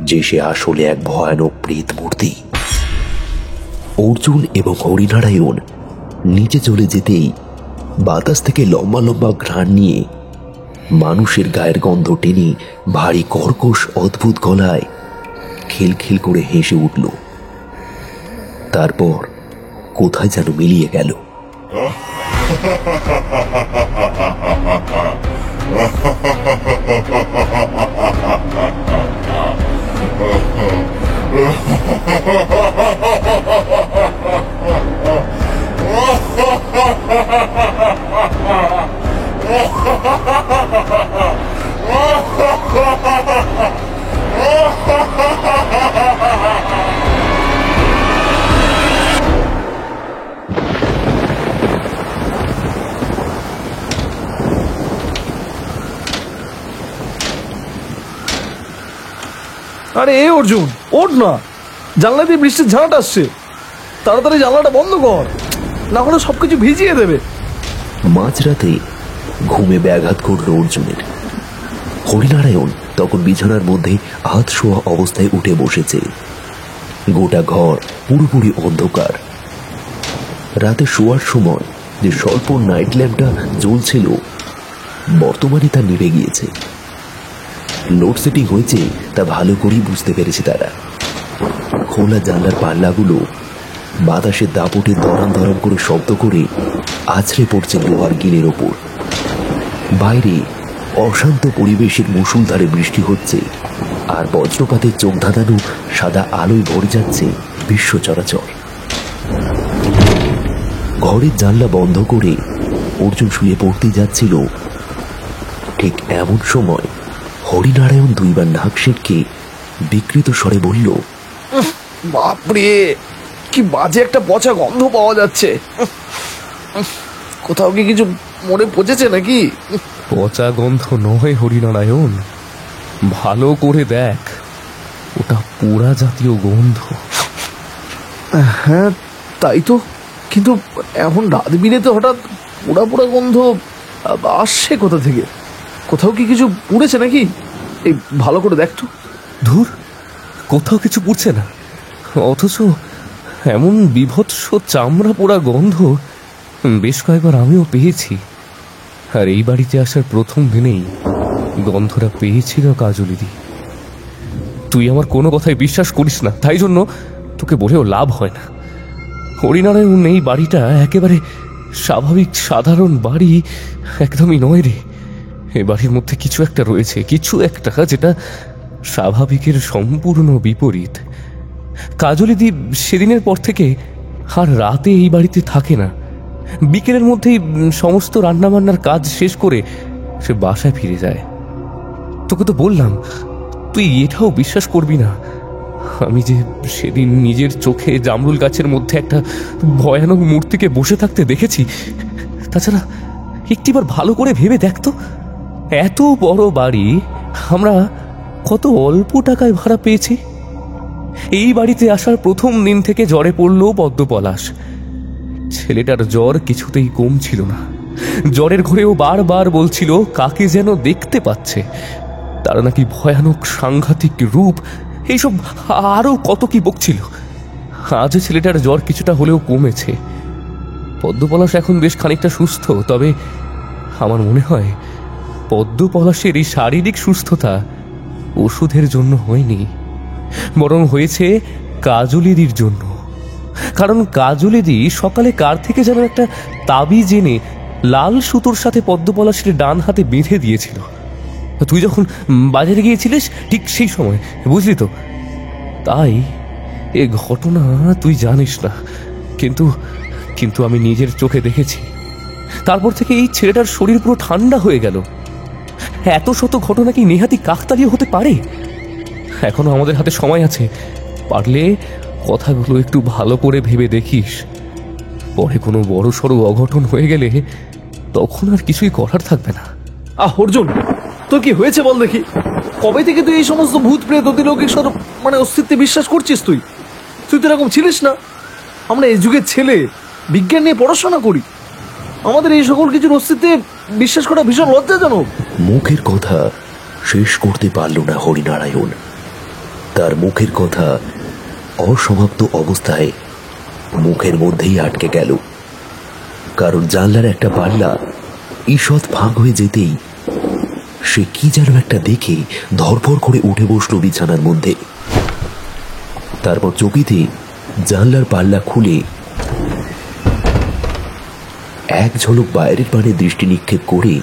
যে সে আসলে এক ভয়ানক প্রেত মূর্তি। অর্জুন এবং হরিনারায়ণ নিচে চলে যেতেই বাতাস থেকে লম্বা লম্বা ঘ্রাণ নিয়ে মানুষের গায়ের গন্ধ টেনে ভারী কর্কশ অদ্ভুত গলায় খিলখিল করে হেসে উঠল। তারপর কোথায় যেন মিলিয়ে গেল। আরে এ অর্জুন, ওঠ না, জানলা দিয়ে বৃষ্টির ঝাঁট আসছে, তাড়াতাড়ি জানলাটা বন্ধ কর, না হলে সবকিছু ভিজিয়ে দেবে। মাঝরাতে ঘুমে ব্যাঘাত করল অর্জুনের। হরিনারায়ণ তখন বিছানার মধ্যে হাত শোয়া অবস্থায় উঠে বসেছে। গোটা ঘর পুরোপুরি অন্ধকার। রাতে শোয়ার সময় যে স্বল্প নাইট ল্যাম্পটা জ্বলছিল বর্তমানে তা নিভে গিয়েছে। লোডশেডিং হয়েছে তা ভালো করেই বুঝতে পেরেছে তারা। খোলা জানলার পাল্লাগুলো বাতাসের দাপটে দরাম দরাম করে শব্দ করে আছড়ে পড়ছে লোহার গিলের ওপর। বাইরে অশান্ত পরিবেশের মুষলধারে বৃষ্টি হচ্ছে, আর বজ্রপাতের চোখ ধাঁধানো সাদা আলোয় ভরে যাচ্ছে বিশ্ব চরাচর। ঘরের জানলা বন্ধ করে অর্জুন শুয়ে পড়তে যাচ্ছিল, ঠিক এমন সময় হরিনারায়ণ দুইবার নাক সেটকে বিকৃত স্বরে বলল, বাপরে, কি বাজে একটা পচা গন্ধ পাওয়া যাচ্ছে। কোথাও কি কিছু মনে পচেছে নাকি? পচা গন্ধ নয় হরিনারায়ণ, ভালো করে দেখ, ওটা পোড়া জাতীয় গন্ধ। হ্যাঁ তাই তো, কিন্তু এখন রাত বিরেতে হঠাৎ পোড়া পোড়া গন্ধ আসছে কোথা থেকে? কোথাও কি কিছু পুড়েছে নাকি? এই ভালো করে দেখ তো। ধুর, কোথাও কিছু পুড়ছে না, অথচ এমন বিভৎস চামড়া পোড়া গন্ধ বেশ কয়েকবার আমিও পেয়েছি। আর এই বাড়িতে আসার প্রথম দিনেই গন্ধটা পেয়েছিল কাজলিদি। তুই আমার কোনো কথায় বিশ্বাস করিস না, তাই জন্য তোকে বলেও লাভ হয় না। হরিনারায়ণ, এই বাড়িটা একেবারে স্বাভাবিক সাধারণ বাড়ি একদমই নয় রে। এ বাড়ির মধ্যে কিছু একটা রয়েছে, কিছু একটা যেটা স্বাভাবিকের সম্পূর্ণ বিপরীত। কাজলিদি সেদিনের পর থেকে আর রাতে এই বাড়িতে থাকে না। বিকেলের মধ্যেই সমস্ত রান্নাবান্নার কাজ শেষ করে সে বাসায় ফিরে যায়। তোকে তো বললাম, তুই এটাও বিশ্বাস করবি না, আমি যে সেদিন নিজের চোখে জামরুল গাছের মধ্যে একটা ভয়ানক মূর্তিকে বসে থাকতে দেখেছি। তাছাড়া একটিবার ভালো করে ভেবে দেখতো, এত বড় বাড়ি আমরা কত অল্প টাকায় ভাড়া পেয়েছি। এই বাড়িতে আসার প্রথম দিন থেকে জ্বরে পড়ল পদ্মপলাশ। ছেলেটার জ্বর কিছুতেই কম ছিল না। জ্বরের ঘরেও বারবার বলছিল কাকে যেন দেখতে পাচ্ছে, তার নাকি ভয়ানক সাংঘাতিক রূপ, এইসব আরো কত কি বকছিল। আজ ছেলেটার জ্বর কিছুটা হলেও কমেছে। পদ্মপলাশ এখন বেশ খানিকটা সুস্থ, তবে আমার মনে হয় পদ্মপলাশের এই শারীরিক সুস্থতা ওষুধের জন্য হয়নি, বরং হয়েছে কাজলিদির জন্য। কারণ কাজলিদি সকালে কার থেকে যেন একটা তাবিজ এনে লাল সুতোর সাথে পদ্মপলাশের ডান হাতে বেঁধে দিয়েছিল। তুই যখন বাজারে গিয়েছিলিস ঠিক সেই সময়, বুঝলি তো? তাই এ ঘটনা তুই জানিস না, কিন্তু কিন্তু আমি নিজের চোখে দেখেছি। তারপর থেকে এই ছেলেটার শরীর পুরো ঠান্ডা হয়ে গেল। এত শত ঘটনা কি নেহাতি কাকতালীয় হতে পারে? এখনো আমাদের হাতে সময় আছে, পারলে কথাগুলো একটু ভালো করে ভেবে দেখিস। পরে কোনো বড় সড়ো অঘটন হয়ে গেলে তখন আর কিছুই করার থাকবে না। অর্জুন, তোর কি হয়েছে বল দেখি? কবে থেকে তুই এই সমস্ত ভূত প্রেত অতিলৌকিক অস্তিত্বে বিশ্বাস করছিস? তুই তো এরকম ছিলিস না। আমরা এই যুগের ছেলে, বিজ্ঞান নিয়ে পড়াশোনা করি, আমাদের এই সকল কিছুর অস্তিত্বে বিশ্বাস করা ভীষণ লজ্জাজনক। মুখের কথা শেষ করতে পারল না হরিনারায়ণ। তার মুখের কথা অসমাপ্ত অবস্থায় মুখের মধ্যেই আটকে গেল। কারণ জানলার একটা পাল্লা ঈষৎ ফাঁক হয়ে যেতেই সে কি যেন একটা দেখে ধরফর করে উঠে বসল বিছানার মধ্যে। তারপর চকিতে জানলার পাল্লা খুলে এক ঝলক বাইরের পানে দৃষ্টি নিক্ষেপ করে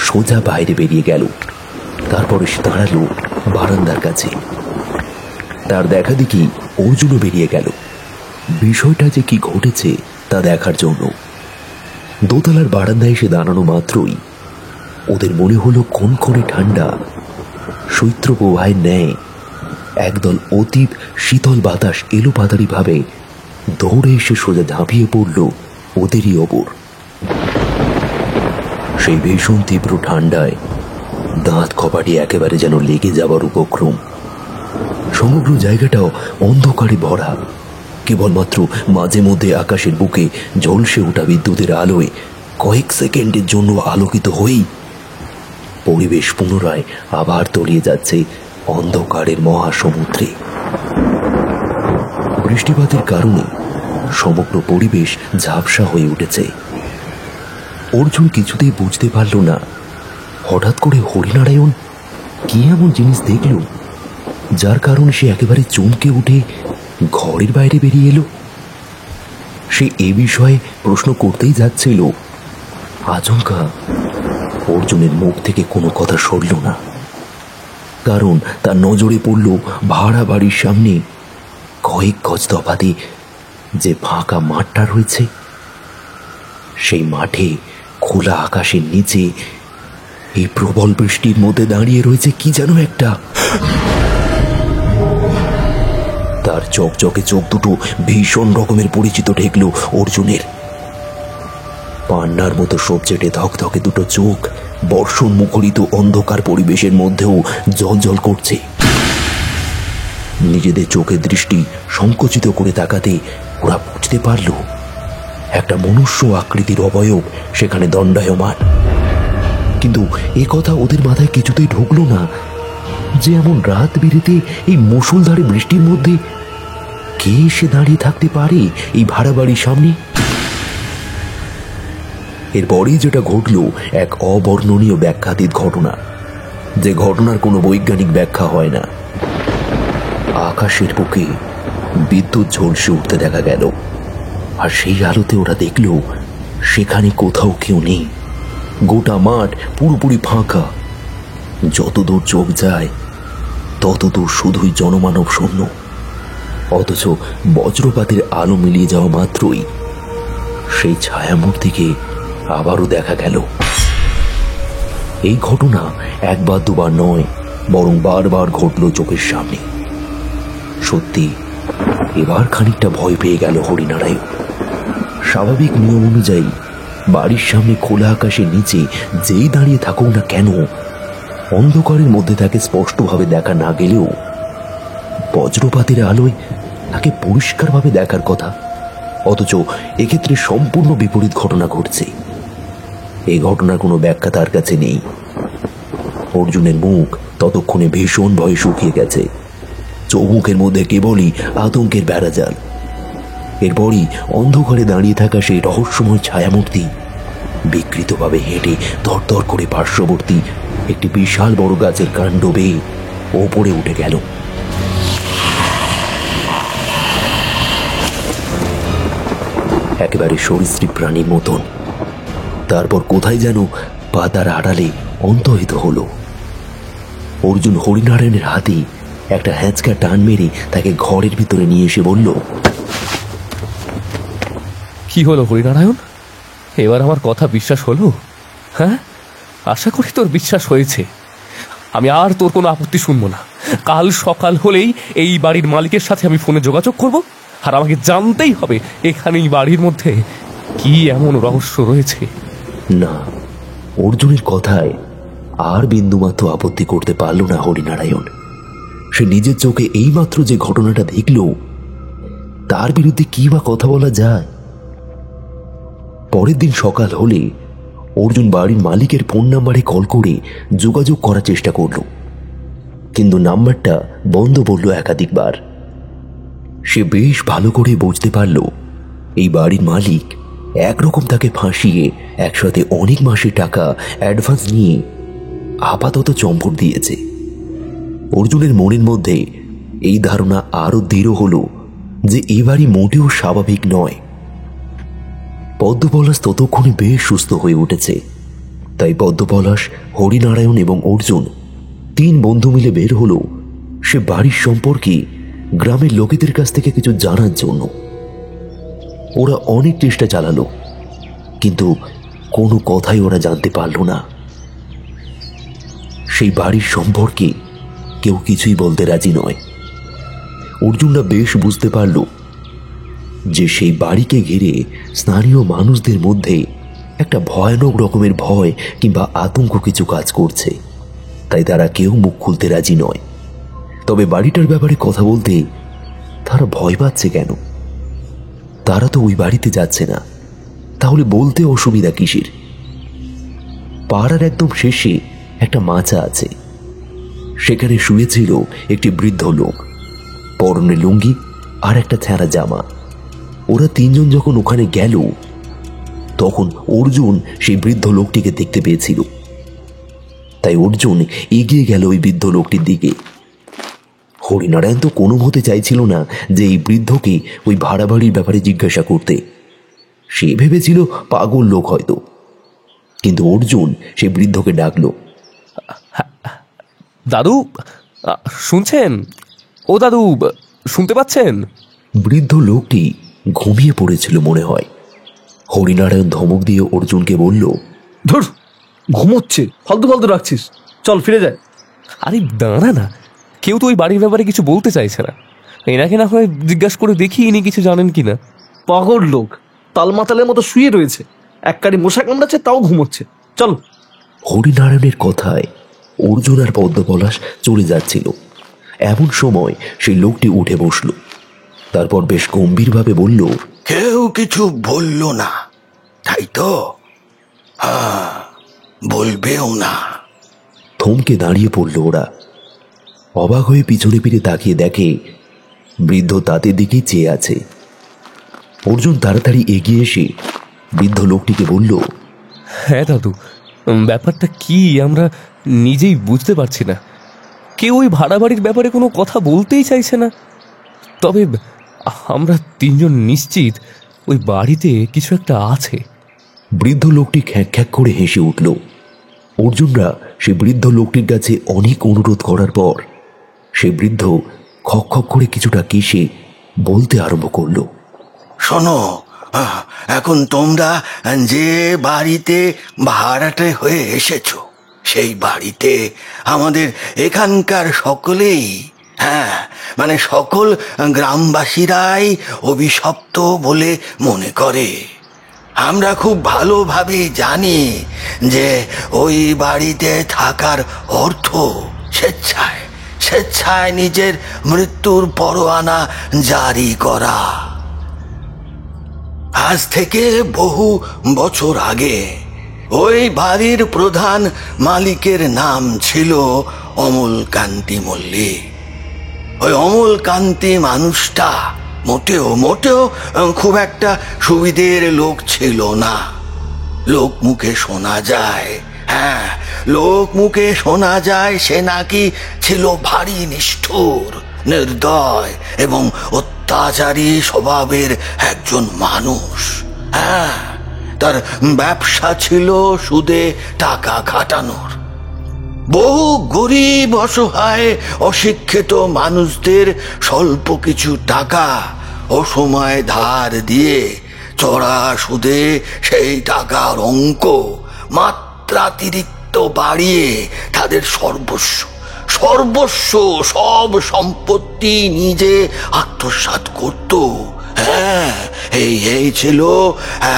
সোজা বাইরে বেরিয়ে গেল। তারপরে সে দাঁড়ালো বারান্দার কাছে। তার দেখা দেখি অর্জুনও বেরিয়ে গেল, বিষয়টা যে কি ঘটেছে তা দেখার জন্য। দোতলার বারান্দায় এসে দাঁড়ানো মাত্রই ওদের মনে হলো কনকনে ঠান্ডা শৈত্র প্রবাহের ন্যায় একদল অতীব শীতল বাতাস এলোপাতাড়ি ভাবে দৌড়ে এসে সোজা ঝাঁপিয়ে পড়ল ওদেরই ওপর। সেই ভীষণ তীব্র ঠান্ডায় দাঁত কপাটি একেবারে যেন লেগে যাবার উপক্রম। সমগ্র জায়গাটাও অন্ধকারে ভরা। কেবলমাত্র মাঝে মধ্যে আকাশের বুকে ঝলসে ওঠা বিদ্যুতের আলোয় কয়েক সেকেন্ডের জন্য আলোকিত হয়েই পরিবেশ পুনরায় আবার তলিয়ে যাচ্ছে অন্ধকারের মহাসমুদ্রে। বৃষ্টিপাতের কারণে সমগ্র পরিবেশ ঝাপসা হয়ে উঠেছে। অর্জুন কিছুতেই বুঝতে পারল না হঠাৎ করে হরিনারায়ণ কি এমন জিনিস দেখল যার কারণে সে একেবারে চমকে উঠে ঘরের বাইরে বেরিয়ে এলো। সে এ বিষয়ে প্রশ্ন করতেই যাচ্ছিল, আচমকা অর্জুনের মুখ থেকে কোনো কথা সরল না, কারণ তার নজরে পড়ল ভাড়া বাড়ির সামনে কয়েক গজ তফাতে যে ফাঁকা মাঠটা রয়েছে। সেই মাঠে খোলা আকাশের নিচে এই প্রবল বৃষ্টির মধ্যে দাঁড়িয়ে রয়েছে কি যেন একটা। তার চকচকে চোখ দুটো ভীষণ রকমের পরিচিত ঠেকল অর্জুনের। পান্নার মতো সবচেয়ে ধকধকে দুটো চোখ বর্ষণ মুখরিত অন্ধকার পরিবেশের মধ্যেও জ্বলজ্বল করছে। নিজেদের চোখের দৃষ্টি সংকুচিত করে তাকাতে ওরা বুঝতে পারল একটা মনুষ্য আকৃতির অবয়ব সেখানে দণ্ডায়মান। কিন্তু এ কথা ওদের মাথায় কিছুতেই ঢুকলো না যে এমন রাত বিরেতে এই মুষলধারে বৃষ্টির মধ্যে কে এসে দাঁড়িয়ে থাকতে পারে এই ভাড়া বাড়ির সামনে। এরপরেই যেটা ঘটল এক অবর্ণনীয় ব্যাখ্যাতীত ঘটনা, যে ঘটনার কোনো বৈজ্ঞানিক ব্যাখ্যা হয় না। আকাশের বুকে বিদ্যুৎ ঝলসে উঠতে দেখা গেল, আর সেই আলোতে ওরা দেখল সেখানে কোথাও কেউ নেই। গোটা মাঠ পুরোপুরি ফাঁকা। যতদূর চোখ যায় ততদূর শুধুই জনমানব শূন্য। অথচ বজ্রপাতের আলো মিলিয়ে যাওয়া মাত্রই সেই ছায়ামূর্তিকে আবারও দেখা গেল। এই ঘটনা একবার দুবার নয়, বরং বারবার ঘটল চোখের সামনে। সত্যি এবার খানিকটা ভয় পেয়ে গেল হরিনারায়ণ। স্বাভাবিক নিয়ম অনুযায়ী বাড়ির সামনে খোলা আকাশের নিচে যেই দাঁড়িয়ে থাকুক না কেন, অন্ধকারের মধ্যে তাকে স্পষ্টভাবে দেখা না গেলেও বজ্রপাতের আলোয় তাকে পরিষ্কারভাবে দেখার কথা। অথচ এক্ষেত্রে সম্পূর্ণ বিপরীত ঘটনা ঘটছে। এই ঘটনার কোনো ব্যাখ্যা তার কাছে নেই। অর্জুনের মুখ ততক্ষণে ভীষণ ভয়ে শুকিয়ে গেছে। চৌমুখের মধ্যে কেবলই আতঙ্কের বেড়াজাল। এরপরই অন্ধকারে দাঁড়িয়ে থাকা সেই রহস্যময় ছায়ামূর্তি বিকৃতভাবে হেঁটে ধরধর করে পার্শ্ববর্তী একটি বিশাল বড় গাছের কাণ্ড বেয়ে ওপরে উঠে গেল। একেবারে সরীসৃপ প্রাণীর মতন। তারপর কোথায় যেন পাতার আড়ালে অন্তহিত হলো। অর্জুন হরিনারায়ণের হাতে একটা হ্যাঁচকা টান মেরে তাকে ঘরের ভিতরে নিয়ে এসে বলল, কি হলো হরিনারায়ণ? এবার আমার কথা বিশ্বাস হলো? হ্যাঁ, আশা করি তোর বিশ্বাস হয়েছে। আমি আর তোর কোনো আপত্তি শুনবো না। কাল সকাল হলেই এই বাড়ির মালিকের সাথে আমি ফোনে যোগাযোগ করব, আর আমাকে জানতেই হবে এখানে এই বাড়ির মধ্যে কি এমন রহস্য রয়েছে। না, অর্জুনের কথায় আর বিন্দুমাত্র আপত্তি করতে পারল না হরিনারায়ণ। সে নিজের চোখে এইমাত্র যে ঘটনাটা দেখল তার বিরুদ্ধে কি বা কথা বলা যায়। পরের দিন সকাল হলে অর্জুন বাড়ির মালিকের ফোন নাম্বারে কল করে যোগাযোগ করার চেষ্টা করল, কিন্তু নাম্বারটা বন্ধ বলল একাধিকবার। সে বেশ ভালো করে বুঝতে পারল এই বাড়ির মালিক একরকম তাকে ফাঁসিয়ে একসাথে অনেক মাসে টাকা অ্যাডভান্স নিয়ে আপাতত চম্পট দিয়েছে। অর্জুনের মনের মধ্যে এই ধারণা আরো দৃঢ় হলো যে এ বাড়ি মোটেও স্বাভাবিক নয়। পদ্মপলাশ ততক্ষণে বেশ সুস্থ হয়ে উঠেছে। তাই পদ্মপলাশ, হরিনারায়ণ এবং অর্জুন তিন বন্ধু মিলে বের হলো সে বাড়ির সম্পর্কে গ্রামের লোকেদের কাছ থেকে কিছু জানার জন্য। ওরা অনেক চেষ্টা চালালো, কিন্তু কোনো কথাই ওরা জানতে পারল না। সেই বাড়ির সম্পর্কে কেউ কিছুই বলতে রাজি নয়। অর্জুনরা বেশ বুঝতে পারল যে সেই বাড়িকে ঘিরে স্থানীয় মানুষদের মধ্যে একটা ভয়ানক রকমের ভয় কিংবা আতঙ্ক কিছু কাজ করছে। তাই তারা কেউ মুখ খুলতে রাজি নয়। তবে বাড়িটার ব্যাপারে কথা বলতে তারা ভয় পাচ্ছে কেন? তারা তো ওই বাড়িতে যাচ্ছে না, তাহলে বলতে অসুবিধা কিসের? পাড়ার একদম শেষে একটা মাচা আছে, সেখানে শুয়েছিল একটি বৃদ্ধ লোক, পরনে লুঙ্গি আর একটা ছেঁড়া জামা। ওরা তিনজন যখন ওখানে গেল তখন অর্জুন সেই বৃদ্ধ লোকটিকে দেখতে পেয়েছিল, তাই অর্জুন এগিয়ে গেল ওই বৃদ্ধ লোকটির দিকে। হরিনারায়ণ তো কোনো মতে চাইছিল না যে এই বৃদ্ধকে ওই ভাড়া বাড়ির ব্যাপারে জিজ্ঞাসা করতে। সে ভেবেছিল পাগল লোক হয়তো, কিন্তু অর্জুন সেই বৃদ্ধকে ডাকলো। দাদু, শুনছেন? ও দাদু, শুনতে পাচ্ছেন? বৃদ্ধ লোকটি ঘুমিয়ে পড়েছিল মনে হয়। হরিনারায়ণ ধমক দিয়ে অর্জুনকে বলল, ধুর, ঘুমোচ্ছে, ফালতু ফালতু রাখছিস, চল ফিরে যায়। আরে দাঁড়া না, কেউ তো ওই বাড়ির ব্যাপারে কিছু বলতে চাইছে না। এনাকে না হয় জিজ্ঞাসা করে দেখি ইনি কিছু জানেন কিনা। পাগল লোক, তালমাতালের মতো শুয়ে রয়েছে, এক কারি মশা কামড়াচ্ছে তাও ঘুমোচ্ছে, চল। হরিনারায়ণের কথায় অর্জুন আর পদ্মপলাশ চলে যাচ্ছিল। এমন সময় সেই লোকটি উঠে বসল, তারপর বেশ গম্ভীরভাবে বলল, কেউ কিছু বলল না, তাই তো? হ্যাঁ, বলবেও না। থমকে দাঁড়িয়ে পড়ল ওরা। অবাক হয়ে পিছনে ফিরে তাকিয়ে দেখে বৃদ্ধ তাদের দিকেই চেয়ে আছে। অর্জুন তাড়াতাড়ি এগিয়ে এসে বৃদ্ধ লোকটিকে বলল, হ্যাঁ দাদু, ব্যাপারটা কি আমরা নিজেই বুঝতে পারছি না। কেউ ওই ভাড়া বাড়ির ব্যাপারে কোনো কথা বলতেই চাইছে না। তবে আমরা তিনজন নিশ্চিত ওই বাড়িতে কিছু একটা আছে। বৃদ্ধ লোকটি খ্যাঁক খ্যাঁক করে হেসে উঠল। অর্জুনরা সে বৃদ্ধ লোকটির কাছে অনেক অনুরোধ করার পর সে বৃদ্ধ খক খক করে কিছুটা কেশে বলতে আরম্ভ করল, শোনো, এখন তোমরা যে বাড়িতে ভাড়াটে হয়ে এসেছো, সেই বাড়িতে আমাদের এখানকার সকলেই, হ্যাঁ মানে সকল গ্রামবাসীরাই অভিশপ্ত বলে মনে করে। আমরা খুব ভালোভাবে জানি যে ওই বাড়িতে থাকার অর্থ স্বেচ্ছায় স্বেচ্ছায় নিজের মৃত্যুর পরোয়ানা জারি করা। আজ থেকে বহু বছর আগে ওই বাড়ির প্রধান মালিকের নাম ছিল অমলকান্তি মল্লিক। ওই অমলকান্তি মানুষটা মোটেও মোটেও খুব একটা সুবিধের লোক ছিল না। লোক মুখে শোনা যায়, হ্যাঁ লোক মুখে শোনা যায় সে নাকি ছিল ভারী নিষ্ঠুর, নির্দয় এবং অত্যাচারী স্বভাবের একজন মানুষ। হ্যাঁ, তার ব্যবসা ছিল সুদে টাকা খাটানোর। বহু গরিব, অসহায়, অশিক্ষিত মানুষদের স্বল্প কিছু টাকা অসময়ে ধার দিয়ে চড়া সুদে সেই টাকার অঙ্ক মাত্রাতিরিক্ত বাড়িয়ে তাদের সর্বস্ব সর্বস্ব সব সম্পত্তি নিজে আত্মসাৎ করত। হ্যাঁ, এই ছিল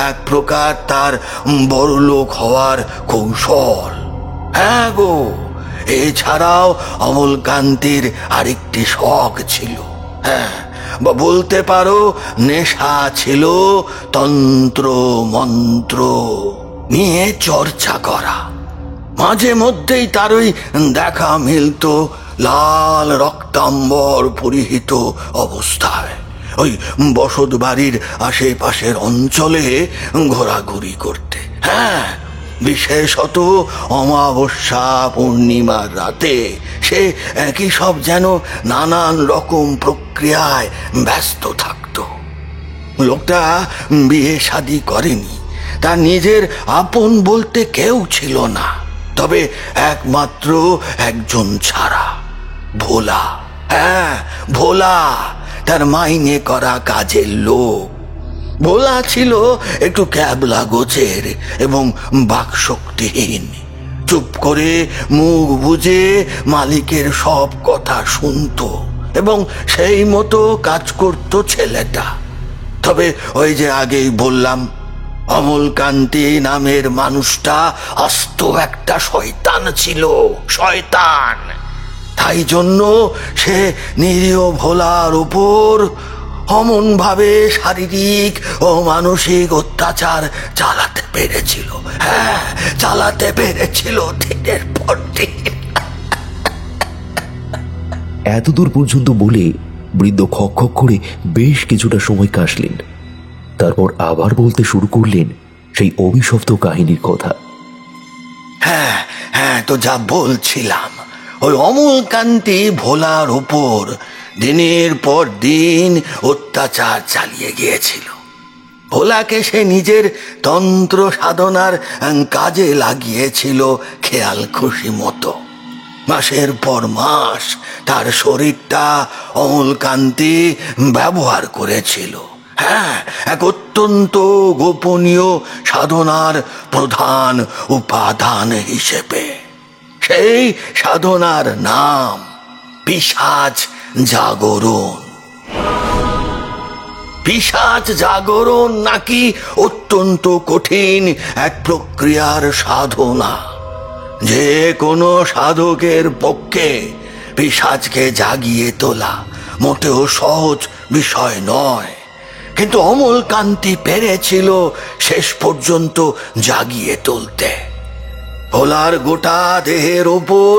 এক প্রকার তার বড়লোক হওয়ার কৌশল। হ্যাঁ গো, এছাড়াও অমলকান্তির আরেকটি শখ ছিল, হ্যাঁ বা বলতে পারো নেশা ছিল তন্ত্র মন্ত্র নিয়ে চর্চা করা। মাঝে মধ্যেই তার ওই দেখা মিলত লাল রক্তাম্বর পরিহিত অবস্থায় ওই বসত বাড়ির আশেপাশের অঞ্চলে ঘোরাঘুরি করতে। হ্যাঁ, বিশেষত অমাবস্যা পূর্ণিমার রাতে সে একই সব যেন নানান রকম প্রক্রিয়ায় ব্যস্ত থাকত। লোকটা বিয়ে শাদী করেনি, তার নিজের আপন বলতে কেউ ছিল না, তবে একমাত্র একজন ছাড়া, ভোলা। হ্যাঁ, ভোলা তার মাইনে করা কাজের লোক। ভোলা ছিল একটু ক্যাবলা গোছের এবং বাকশক্তিহীন। চুপ করে মুখ বুজে মালিকের সব কথা শুনত এবং সেই মতো কাজ করত ছেলেটা। তবে ওই যে আগেই বললাম, অমলকান্তি নামের মানুষটা আস্ত একটা শয়তান ছিল, শয়তান। তাই জন্য সে নিরীহ ভোলার উপর অমন ভাবে শারীরিক ও মানসিক অত্যাচার চালাতে পেরেছিল। হ্যাঁ, চালাতে পেরেছিল দিনের পর দিন। এতদূর পর্যন্ত বলে বৃদ্ধ খক খক করে বেশ কিছুটা সময় কাশলেন। তারপর আবার বলতে শুরু করলেন সেই অভিশপ্ত কাহিনীর কথা। হ্যাঁ হ্যাঁ, তো যা বলছিলাম, ওই অমলকান্তি ভোলার উপর দিনের পর দিন অত্যাচার চালিয়ে গিয়েছিল। ভোলাকে সে নিজের তন্ত্র সাধনার কাজে লাগিয়েছিল খেয়াল খুশি মতো। মাসের পর মাস তার শরীরটা অমলকান্তি ব্যবহার করেছিল। হ্যাঁ, এক অত্যন্ত গোপনীয় সাধনার প্রধান উপাদান হিসেবে। সেই সাধনার নাম পিশাচ জাগরণ। পিশাচ জাগরণ নাকি অত্যন্ত কঠিন এক প্রক্রিয়ার সাধনা। যে কোনো সাধকের পক্ষে পিশাচকে জাগিয়ে তোলা মোটেও সহজ বিষয় নয়, কিন্তু অমলকান্তি পেরেছিল শেষ পর্যন্ত জাগিয়ে তুলতে। ভোলার গোটা দেহের ওপর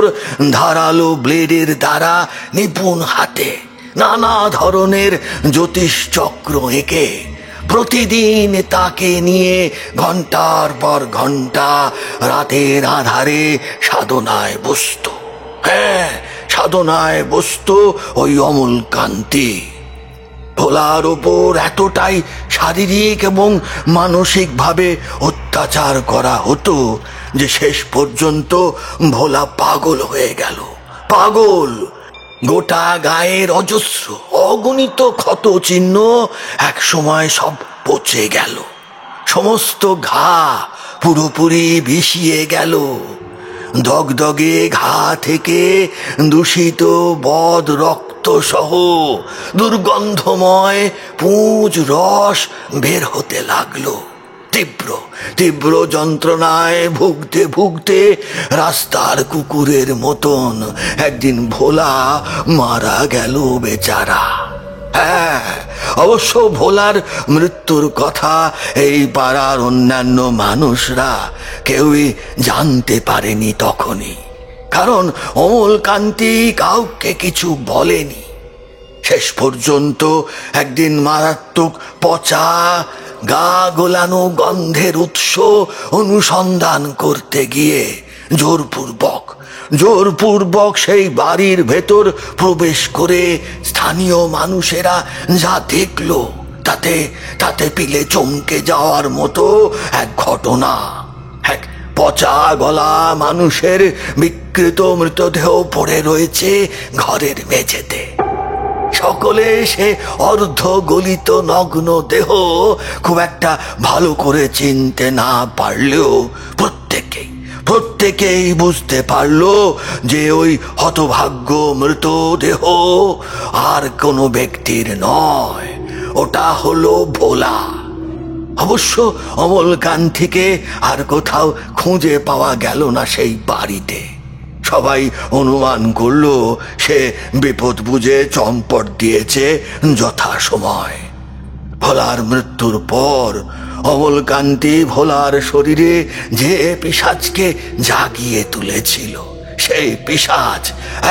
ধারালো ব্লেডের দ্বারা নিপুণ হাতে নানা ধরনের জ্যোতিষ চক্র এঁকে প্রতিদিন তাকে নিয়ে ঘন্টার পর ঘন্টা রাতের আধারে সাধনায় বসত। হ্যাঁ, সাধনায় বসত ওই অমলকান্তি। ভোলার ওপর এতটাই শারীরিক এবং মানসিকভাবে অত্যাচার করা হতো যে শেষ পর্যন্ত ভোলা পাগল হয়ে গেল। পাগল। গোটা গায়ের অজস্র অগণিত ক্ষত চিহ্ন এক সময় সব পচে গেল। সমস্ত ঘা পুরোপুরি বিষিয়ে গেল। দগদগে ঘা থেকে দূষিত বদ রক্ত সহ দুর্গন্ধময় পুঁজ রস বের হতে লাগলো। তীব্র তীব্র যন্ত্রণায় ভুগতে ভুগতে রাস্তার কুকুরের মতন একদিন ভোলা মারা গেল বেচারা। হ্যাঁ, অবশ্য ভোলার মৃত্যুর কথা এই পাড়ার অন্যান্য মানুষরা কেউই জানতে পারেনি তখনই, কারণ অমলকান্তি কাউকে কিছু বলেনি। শেষ পর্যন্ত একদিন মারাত্মক পচা গা গোলানো গন্ধের উৎস অনুসন্ধান করতে গিয়ে জোরপূর্বক সেই বাড়ির ভেতর প্রবেশ করে স্থানীয় মানুষেরা যা দেখলো তাতে পিলে চমকে যাওয়ার মতো এক ঘটনা। এক পচা গলা মানুষের বিকৃত মৃতদেহ পড়ে রয়েছে ঘরের মেঝেতে। সকলে সে অর্ধ গলিত নগ্ন দেহ খুব একটা ভালো করে চিনতে না পারলেও প্রত্যেকেই বুঝতে পারলো যে ওই হতভাগ্য মৃতদেহ আর কোনো ব্যক্তির নয়, ওটা হলো ভোলা। অবশ্য অমলকান্তিকে আর কোথাও খুঁজে পাওয়া গেল না সেই বাড়িতে। সবাই অনুমান করলো সে বিপদ বুঝে চম্পট দিয়েছে যথাসময়। ভোলার মৃত্যুর পর অমলকান্তি ভোলার শরীরে যে পিশাচকে জাগিয়ে তুলেছিল, সেই পিশাচ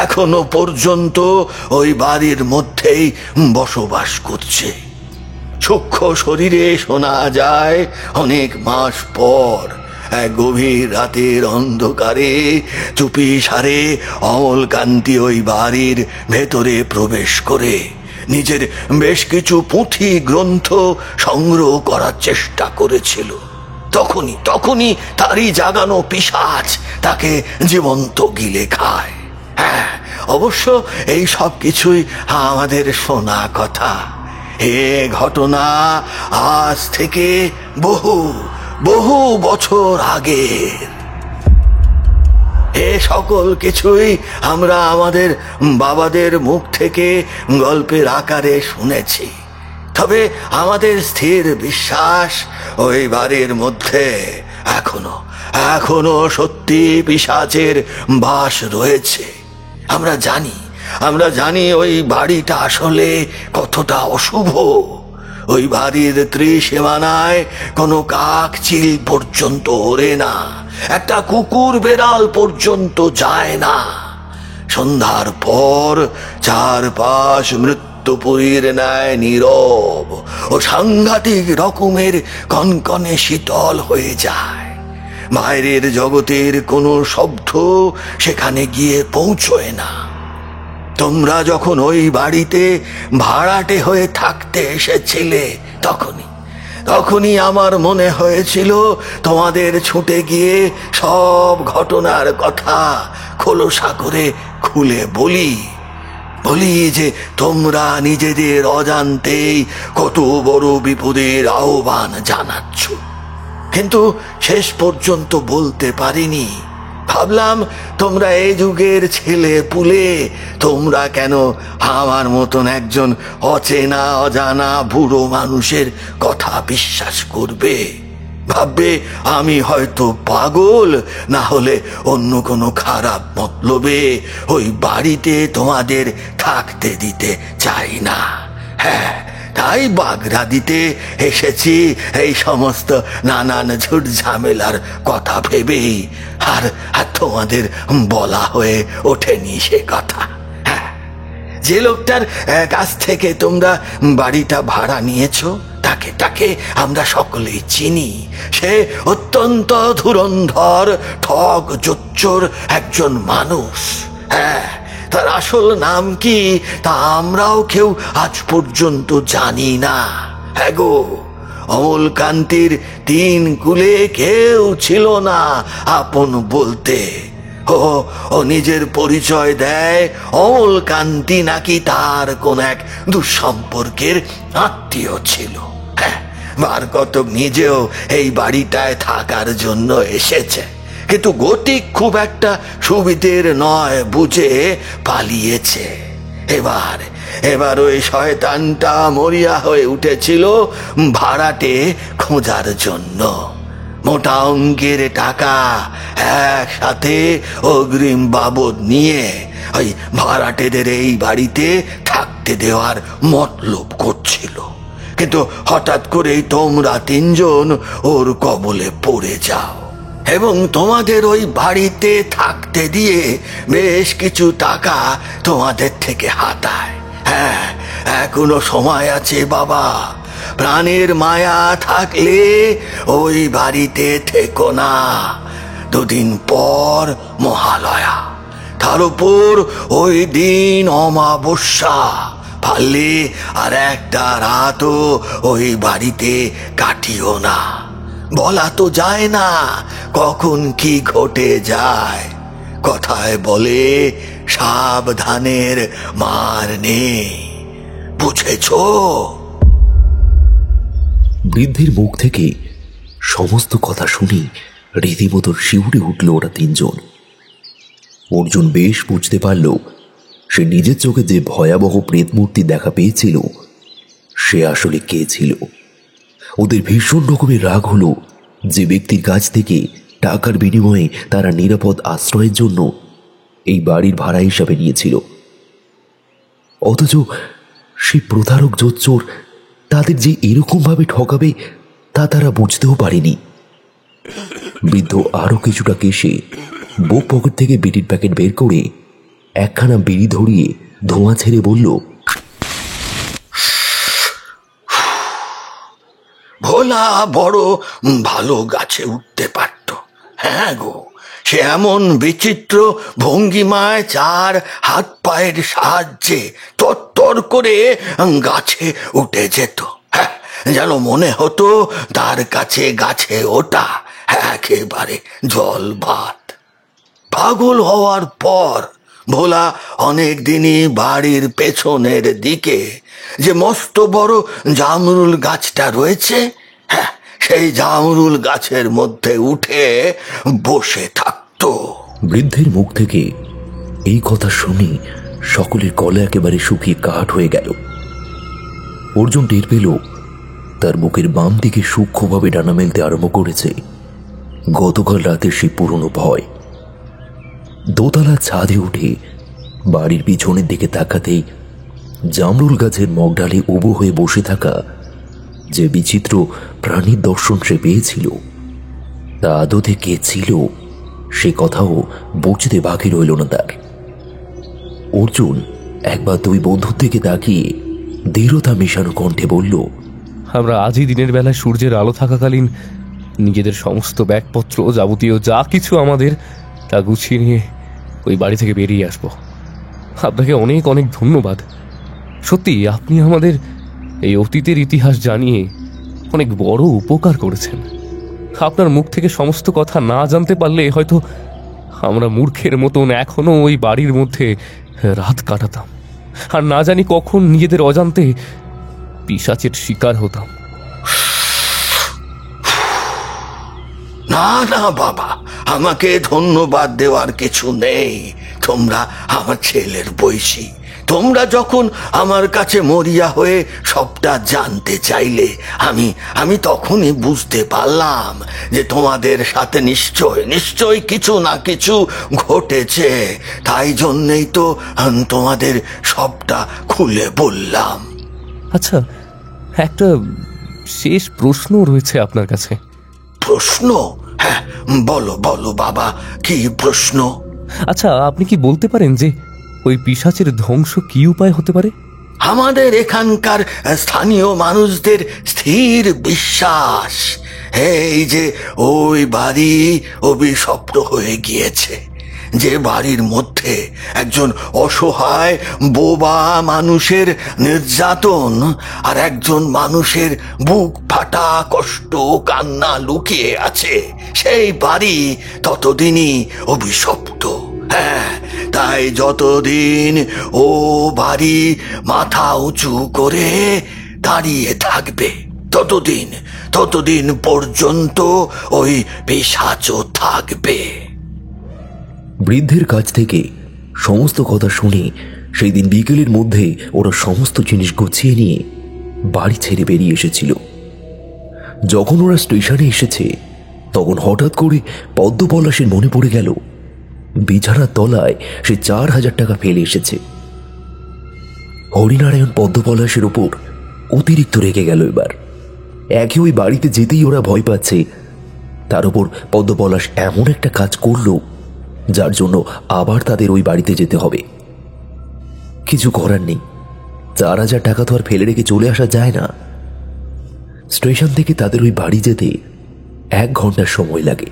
এখনো পর্যন্ত ওই বাড়ির মধ্যেই বসবাস করছে। সূক্ষ্ম শরীরে শোনা যায় অনেক মাস পর এক গভীর রাতের অন্ধকারে চুপি সারে অমলকান্তি ওই বাড়ির ভেতরে প্রবেশ করে নিজের বেশ কিছু পুঁথি গ্রন্থ সংগ্রহ করার চেষ্টা করেছিল। তখনই তারই জাগানো পিশাচ তাকে জীবন্ত গিলে খায়। হ্যাঁ, অবশ্য এই সব কিছুই আমাদের শোনা কথা। এ ঘটনা আজ থেকে বহু বছর আগের। এ সকল কিছুই আমরা আমাদের বাবাদের মুখ থেকে গল্পের আকারে শুনেছি। তবে আমাদের স্থির বিশ্বাস ওই বাড়ির মধ্যে এখনো সত্যি পিশাচের বাস রয়েছে আমরা জানি ওই বাড়িটা আসলে কতটা অশুভ। ওই বাড়ির ত্রিসীমানায় কোনো কাক চিল পর্যন্ত ওড়ে না, একটা কুকুর বেড়াল পর্যন্ত যায় না। সন্ধ্যার পর চারপাশ মৃত্যুপুরীর ন্যায় নীরব ও সাংঘাতিক রকমের কনকনে শীতল হয়ে যায়। বাইরের জগতের কোনো শব্দ সেখানে গিয়ে পৌঁছয় না। তোমরা যখন ওই বাড়িতে ভাড়াটে হয়ে থাকতে এসেছিলে তখনই আমার মনে হয়েছিল তোমাদের ছুটে গিয়ে সব ঘটনার কথা খোলসা করে খুলে বলি যে তোমরা নিজেদের অজান্তেই কত বড় বিপদের আহ্বান জানাচ্ছ। কিন্তু শেষ পর্যন্ত বলতে পারিনি। ভাবলাম তোমরা এই যুগের ছেলে পুলে, তোমরা কেন আমার মতন একজন অচেনা অজানা বুড়ো মানুষের কথা বিশ্বাস করবে? ভাববে আমি হয়তো পাগল, না হলে অন্য কোনো খারাপ মতলবে ওই বাড়িতে তোমাদের থাকতে দিতে চাই না। হ্যাঁ, তাই বাগড়া দিতে এসেছি এই সমস্ত নানান ঝুট ঝামেলার কথা ভেবেই। আর তোমাদের বলা হয়ে ওঠেনি সে কথা। হ্যাঁ, যে লোকটার কাছ থেকে তোমরা বাড়িটা ভাড়া নিয়েছো তাকে আমরা সকলেই চিনি। সে অত্যন্ত ধুরন্ধর, ঠক জোচ্চোর একজন মানুষ। হ্যাঁ, তার আসল নাম কি তা আমরাও কেউ আজ পর্যন্ত জানি না। হ্যাঁ গো, অমলকান্তির 3 কুলে কেউ ছিল না আপন বলতে। ও নিজের পরিচয় দেয় অমলকান্তি নাকি তার কোন এক দুঃসম্পর্কের আত্মীয় ছিল। হ্যাঁ, বারকতক নিজেও এই বাড়িটায় থাকার জন্য এসেছে, কিন্তু গতি খুব একটা সুবিধের নয় বুঝে পালিয়েছে। এবার ওই শয়তানটা মরিয়া হয়ে উঠেছিল ভাড়াটে খোঁজার জন্য। মোটা অঙ্কের টাকা একসাথে অগ্রিম বাবদ নিয়ে ওই ভাড়াটেদের এই বাড়িতে থাকতে দেওয়ার মতলব করছিল। কিন্তু হঠাৎ করেই তোমরা 3 জন ওর কবলে পড়ে যাও এবং তোমাদের ওই বাড়িতে থাকতে দিয়ে বেশ কিছু টাকা তোমাদের থেকে হাতায়। হ্যাঁ, এখনো সময় আছে বাবা। প্রাণের মায়া থাকলে ওই বাড়িতে থেকো না। 2 দিন পর মহালয়া, তার উপর ওই দিন অমাবস্যা। পারলে আর একটা রাতও ওই বাড়িতে কাটিও না। বলা তো যায় না কখন কি ঘটে যায়। কথায় বলে সাবধানের মার নেই, বুঝেছো? বৃদ্ধের মুখ থেকে সমস্ত কথা শুনে রীতিমতো শিউরে উঠল ওরা 3 জন। অর্জুন বেশ বুঝতে পারল সে নিজের চোখে যে ভয়াবহ প্রেত মূর্তি দেখা পেয়েছিল সে আসলে কে ছিল। ওদের ভীষণ রকমের রাগ হলো যে ব্যক্তির কাছ থেকে টাকার বিনিময়ে তারা নিরাপদ আশ্রয়ের জন্য এই বাড়ির ভাড়া হিসাবে নিয়েছিল, অথচ সেই প্রতারক জোচ্চোর তাদের যে এরকম ভাবে ঠকাবে তা তারা বুঝতেও পারেনি। বৃদ্ধ আরো কিছুটা কেশে বুক পকেট থেকে বিড়ির প্যাকেট বের করে একখানা বিড়ি ধরিয়ে ধোঁয়া ছেড়ে বলল, ভোলা বড় ভালো গাছে উঠতে পারত। হ্যাঁ গো, সে এমন বিচিত্র ভঙ্গিমায় 4 হাত পায়ের সাহায্যে তরতর করে গাছে উঠে যেত। হ্যাঁ, যেন মনে হতো তার কাছে গাছে ওঠা একেবারে জল ভাত। পাগল হওয়ার পর ভোলা অনেক দিনই বাড়ির পেছনের দিকে যে মস্ত বড় জামরুল গাছটা রয়েছে, হ্যাঁ, সেই জামরুল গাছের মধ্যে উঠে বসে থাকতো। বৃদ্ধের মুখ থেকে এই কথা শুনে সকলের গলা একেবারে শুকিয়ে কাঠ হয়ে গেল। অর্জুন টের পেল তার বুকের বাম দিকে সূক্ষ্মভাবে ডানা মেলতে আরম্ভ করেছে গতকাল রাতের সেই পুরনো ভয়। দোতলা ছাদে উঠে বাড়ির পিছনের দিকে তাকাতেই জামরুল গাছের মগডালে উবু হয়ে বসে থাকা যে বিচিত্র প্রাণীর দর্শন সে পেয়েছিল তা আদতে কে ছিল সে কথাও বুঝতে বাকি রইল না তার। অর্জুন একবার দুই বন্ধুর দিকে তাকিয়ে দৃঢ়তা মেশানো কণ্ঠে বলল, আমরা আজই দিনের বেলায় সূর্যের আলো থাকাকালীন নিজেদের সমস্ত ব্যাগপত্র যাবতীয় যা কিছু আমাদের তা গুছিয়ে নিয়ে ওই বাড়ি থেকে বেরিয়ে আসব। আপনাকে অনেক অনেক ধন্যবাদ। সত্যি আপনি আমাদের এই অতীতের ইতিহাস জানিয়ে অনেক বড় উপকার করেছেন। আপনার মুখ থেকে সমস্ত কথা না জানতে পারলে হয়তো আমরা মূর্খের মতন এখনো ওই বাড়ির মধ্যে রাত কাটাতাম, আর না জানি কখন নিজেদের অজান্তে পিশাচের শিকার হতাম। না না বাবা, আমাকে ধন্যবাদ দেওয়ার কিছু নেই। তোমরা আমার ছেলের বয়সী। তোমরা যখন আমার কাছে মরিয়া হয়ে সবটা জানতে চাইলে আমি তখনই বুঝতে পারলাম যে তোমাদের সাথে নিশ্চয় কিছু না কিছু ঘটেছে। তাই জন্যেই তো তোমাদের সবটা খুলে বললাম। আচ্ছা, একটা শেষ প্রশ্ন রয়েছে আপনার কাছে। প্রশ্ন? হ্যাঁ, বলো বলো বাবা, কি প্রশ্ন? আচ্ছা, আপনি কি বলতে পারেন যে ওই পিশাচের ধ্বংস কি উপায় হতে পারে? আমাদের এখানকার স্থানীয় মানুষদের স্থির বিশ্বাস এই যে ওই বাড়ি অভিশপ্ত হয়ে গিয়েছে। যে বাড়ির মধ্যে একজন অসহায় বোবা মানুষের নির্যাতন আর একজন মানুষের বুক ফাটা কষ্ট কান্না লুকিয়ে আছে, সেই বাড়ি ততদিনই অভিশপ্ত। হ্যাঁ, তাই যতদিন ও বাড়ি মাথা উঁচু করে দাঁড়িয়ে থাকবে ততদিন পর্যন্ত ওই পিশাচও থাকবে। বৃদ্ধের কাছ থেকে সমস্ত কথা শুনে সেই দিন বিকেলের মধ্যে ওরা সমস্ত জিনিস গুছিয়ে নিয়ে বাড়ি ছেড়ে বেরিয়ে এসেছিল। যখন ওরা স্টেশনে এসেছে তখন হঠাৎ করে পদ্মপলাশের মনে পড়ে গেল বিছানার তলায় সে 4,000 টাকা ফেলে এসেছে। হরিনারায়ণ পদ্মপলাশের ওপর অতিরিক্ত রেগে গেল। এবার একে ওই বাড়িতে যেতেই ওরা ভয় পাচ্ছে, তার উপর পদ্মপলাশ এমন একটা কাজ করল যার জন্য আবার তাদের ওই বাড়িতে যেতে হবে। কিছু করার নেই, 4,000 টাকা তো আর ফেলে রেখে চলে আসা যায় না। স্টেশন থেকে তাদের ওই বাড়ি যেতে 1 ঘন্টার সময় লাগে।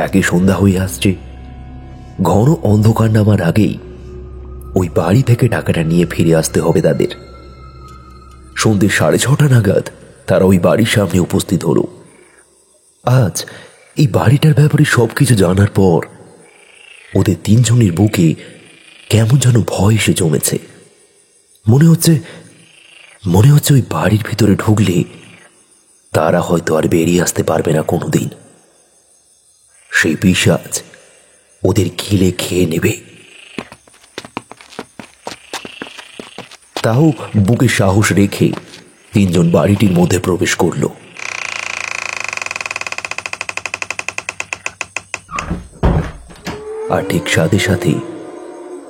একে সন্ধ্যা হয়ে আসছে, ঘন অন্ধকার নামার আগেই ওই বাড়ি থেকে টাকাটা নিয়ে ফিরে আসতে হবে তাদের। সন্ধ্যে 6:30 নাগাদ তারা ওই বাড়ির সামনে উপস্থিত হলো। আজ এই বাড়িটার ব্যাপারে সবকিছু জানার পর ওদের 3 জনের বুকে কেমন যেন ভয় এসে জমেছে। মনে হচ্ছে ওই বাড়ির ভিতরে ঢুকলে তারা হয়তো আর বেরিয়ে আসতে পারবে না কোনোদিন। সেই পিশাচ ওদের গিলে খেয়ে নেবে। তাও বুকে সাহস রেখে 3 জন বাড়িটির মধ্যে প্রবেশ করল। আর ঠিক সাথে সাথে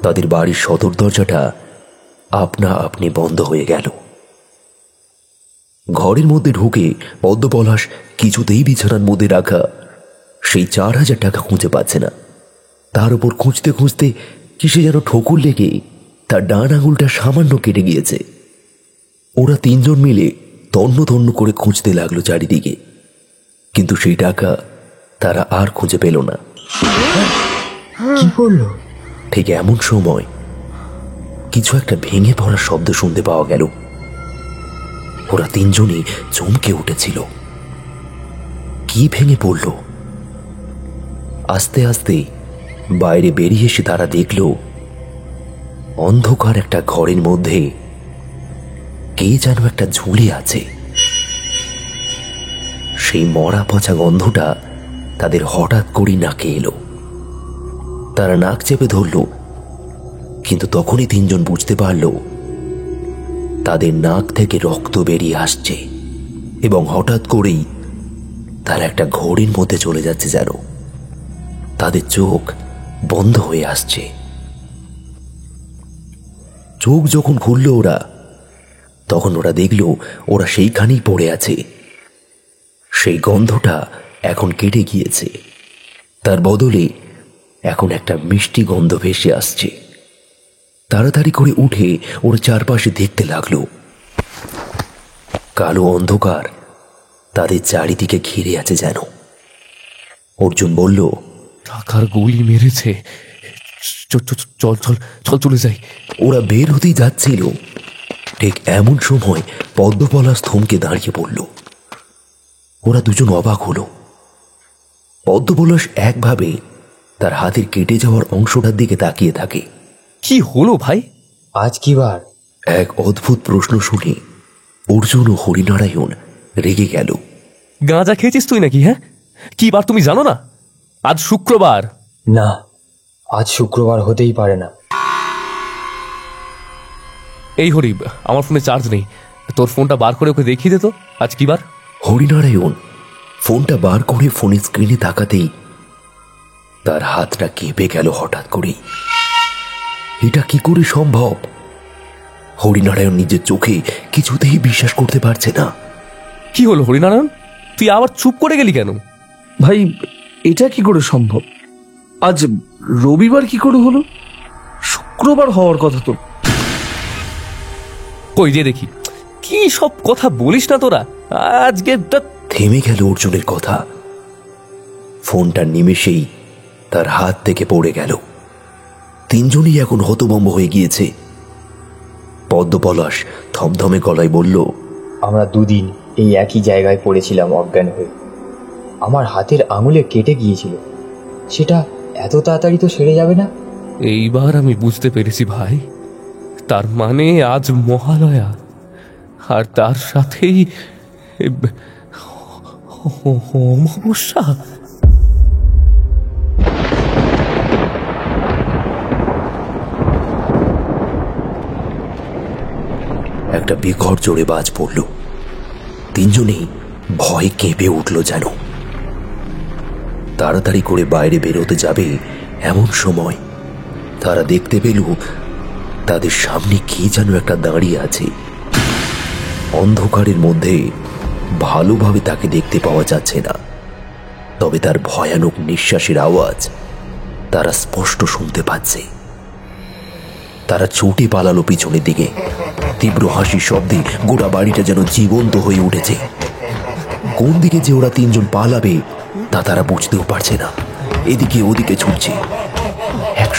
তাদের বাড়ির সদর দরজাটা আপনা আপনি বন্ধ হয়ে গেল। ঘরের মধ্যে ঢুকে পদ্মপলাশ কিছুতেই বিছানার মধ্যে রাখা সেই 4,000 টাকা খুঁজে পাচ্ছে না। তার উপর খুঁজতে খুঁজতে কিসে যেন ঠোকর লেগে তার ডান আঙুলটা সামান্য কেটে গিয়েছে। ওরা 3 জন মিলে তন্ন তন্ন করে খুঁজতে লাগলো চারিদিকে, কিন্তু সেই টাকা তারা আর খুঁজে পেল না। কি বললো? ঠিক এমন সময় কিছু একটা ভেঙে পড়ার শব্দ শুনতে পাওয়া গেল। ওরা 3 জনই চমকে উঠেছিল। কি ভেঙে পড়ল? আস্তে আস্তে বাইরে বেরিয়ে এসে তারা দেখল অন্ধকার একটা ঘরের মধ্যে কে যেন একটা ঝুলে আছে। সেই মরা পচা গন্ধটা তাদের হঠাৎ করে নাকে এলো। তারা নাক চেপে ধরল, কিন্তু তখনই 3 জন বুঝতে পারল তাদের নাক থেকে রক্ত বেরিয়ে আসছে এবং হঠাৎ করেই তারা একটা ঘোরের মধ্যে চলে যাচ্ছে, যেন তাদের চোখ বন্ধ হয়ে আসছে। চোখ যখন খুলল ওরা, তখন ওরা দেখল ওরা সেইখানেই পড়ে আছে। সেই গন্ধটা এখন কেটে গিয়েছে, তার বদলে এখন একটা মিষ্টি গন্ধ ভেসে আসছে। তাড়াতাড়ি করে উঠে ওরা চারপাশে দেখতে লাগলো। কালো অন্ধকার তাদের চারিদিকে ঘিরে আছে যেন। অর্জুন বলল, টাকার গুলি মেরেছে। চল চল চল চল চলে যাই। ওরা বের হতেই যাচ্ছিল, ঠিক এমন সময় পদ্মপলাশ থমকে দাঁড়িয়ে পড়ল। ওরা দুজন অবাক হলো। পদ্মপলাশ একভাবে তার হাতের কেটে যাওয়ার অংশটার দিকে তাকিয়ে থাকে। কি হলো ভাই? আজ কি বার? এক অদ্ভুত প্রশ্ন শুনে অর্জুন ও হরিনারায়ণ রেগে গেল। গাঁজা খেয়েছিস তুই নাকি? হ্যাঁ, কি বার তুমি জানো না? আজ শুক্রবার। না, আজ শুক্রবার হতেই পারে না। এই হরি, আমার ফোনে চার্জ নেই, তোর ফোনটা বার করে ওকে দেখিয়ে দে তো আজ কি বার। হরিনারায়ণ ফোনটা বার করে ফোনের স্ক্রিনে তাকাতেই তার হাতটা কেঁপে গেল হঠাৎ করেই। এটা কি করে সম্ভব? হরিনারায়ণ নিজের চোখে কিছুতেই বিশ্বাস করতে পারছে না। কি হলো হরিনারায়ণ, তুই আবার চুপ করে গেলি কেন? ভাই, এটা কি করে সম্ভব? আজ রবিবার কি করে হলো? শুক্রবার হওয়ার কথা তো। কই যে দেখি, কি সব কথা বলিস না তোরা আজকে। থেমে গেল অর্জুনের কথা। ফোনটা নিমেষেই তার হাত থেকে পড়ে গেল। তিনজনই এখন হতভম্ব হয়ে গিয়েছে। পদ্মপলাশ থমথমে গলায় বলল, আমরা দুদিন এই একই জায়গায় পড়েছিলাম অজ্ঞান হয়ে। আমার হাতের আঙুলে কেটে গিয়েছিল, সেটা এত তাড়াতাড়ি তো সেরে যাবে না। এইবার আমি বুঝতে পেরেছি ভাই, তার মানে আজ মহালয়া, আর তার সাথেই অমাবস্যা। একটা বিকট জোরে বাজ পড়ল। তিনজনেই ভয়ে কেঁপে উঠল যেন। তাড়াতাড়ি করে বাইরে বেরোতে যাবে এমন সময় তারা দেখতে পেল তাদের সামনে কে যেন একটা দাঁড়িয়ে আছে। অন্ধকারের মধ্যে ভালোভাবে তাকে দেখতে পাওয়া যাচ্ছে না, তবে তার ভয়ানক নিঃশ্বাসের আওয়াজ তারা স্পষ্ট শুনতে পাচ্ছে। তারা ছুটে পালালো পিছনের দিকে। তীব্র হাসির শব্দে গোটা বাড়িটা যেন জীবন্ত হয়ে উঠেছে। কোন দিকে যে ওরা তিনজন পালাবে তা তারা বুঝতেও পারছে না। এদিকে ওদিকে ছুটছে। এক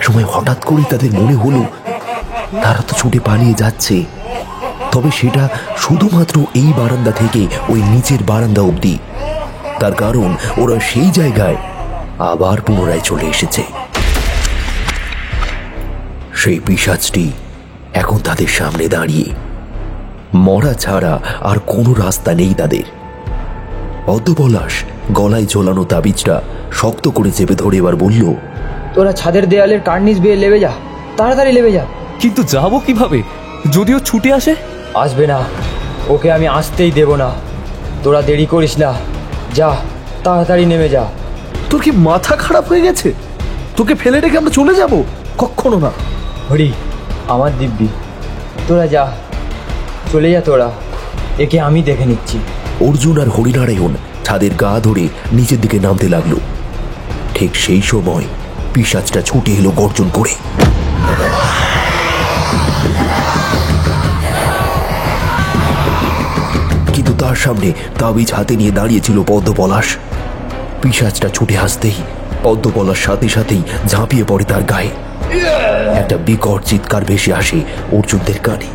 সময় হঠাৎ করে তাদের মনে হলো তারা তো ছুটে পালিয়ে যাচ্ছে, তবে সেটা শুধুমাত্র এই বারান্দা থেকে ওই নিচের বারান্দা অবধি। তার কারণ ওরা সেই জায়গায় আবার পুনরায় চলে এসেছে। সেই পিশাচটি এখন তাদের সামনে দাঁড়িয়ে। মরা ছাড়া আর কোনো রাস্তা নেই তাদের। পদ্মপলাশ গলায় ঝোলানো তাবিজটা শক্ত করে চেপে ধরে এবার বলল, তোরা ছাদের দেয়ালের কার্নিস বেয়ে লেবে যা, তাড়াতাড়ি লেবে যা। কিন্তু যাবো কিভাবে? যদিও ছুটে আসে। আসবে না, ওকে আমি আসতেই দেব না। তোরা দেরি করিস না, যা তাড়াতাড়ি নেমে যা। তোর কি মাথা খারাপ হয়ে গেছে? তোকে ফেলে রেখে আমরা চলে যাব? কখনো না। হরি, আমার দিব্যি, তোরা যা, চলে যা তোরা, একে আমি দেখে নিচ্ছি। অর্জুন আর হরিনারায়ণ ছাদের গা ধরে নিচের দিকে নামতে লাগলো। ঠিক সেই সময় পিশাচটা ছুটে এলো গর্জন করে। কিন্তু তার সামনে তাবিজ হাতে নিয়ে দাঁড়িয়েছিল পদ্মপলাশ। পিশাচটা ছুটে আসতেই পদ্মপলাশ সাথে সাথেই ঝাঁপিয়ে পড়ে তার গায়ে। একটা বিকট চিৎকার ভেসে আসে অর্জুনদের কানে।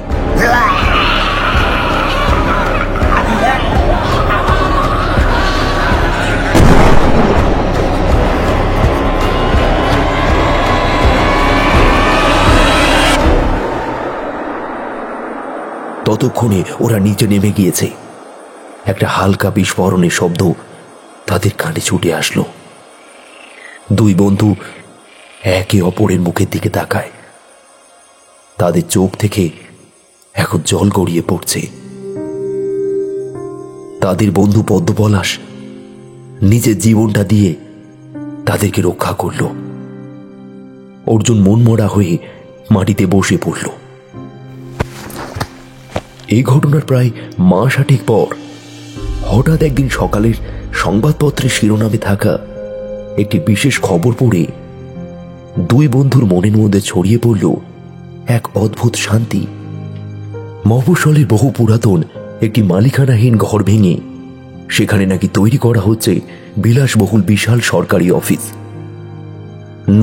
ততক্ষণে ওরা নিচে নেমে গিয়েছে। একটা হালকা বিস্ফোরণের শব্দ তাদের কানে ছুটে আসলো। দুই বন্ধু একে অপরের মুখের দিকে তাকায়। তাদের চোখ থেকে এখন জল গড়িয়ে পড়ছে। তাদের বন্ধু পদ্মপলাশ নিজের জীবনটা দিয়ে তাদেরকে রক্ষা করল। অর্জুন মনমরা হয়ে মাটিতে বসে পড়ল। এই ঘটনার প্রায় মাস 8 পর হঠাৎ একদিন সকালের সংবাদপত্রের শিরোনামে থাকা একটি বিশেষ খবর পড়ে দুই বন্ধুর মনের মধ্যে ছড়িয়ে পড়ল এক অদ্ভুত শান্তি। মফস্বলের বহু পুরাতন একটি মালিকানাহীন ঘর ভেঙে সেখানে নাকি তৈরি করা হচ্ছে বিলাসবহুল বিশাল সরকারি অফিস।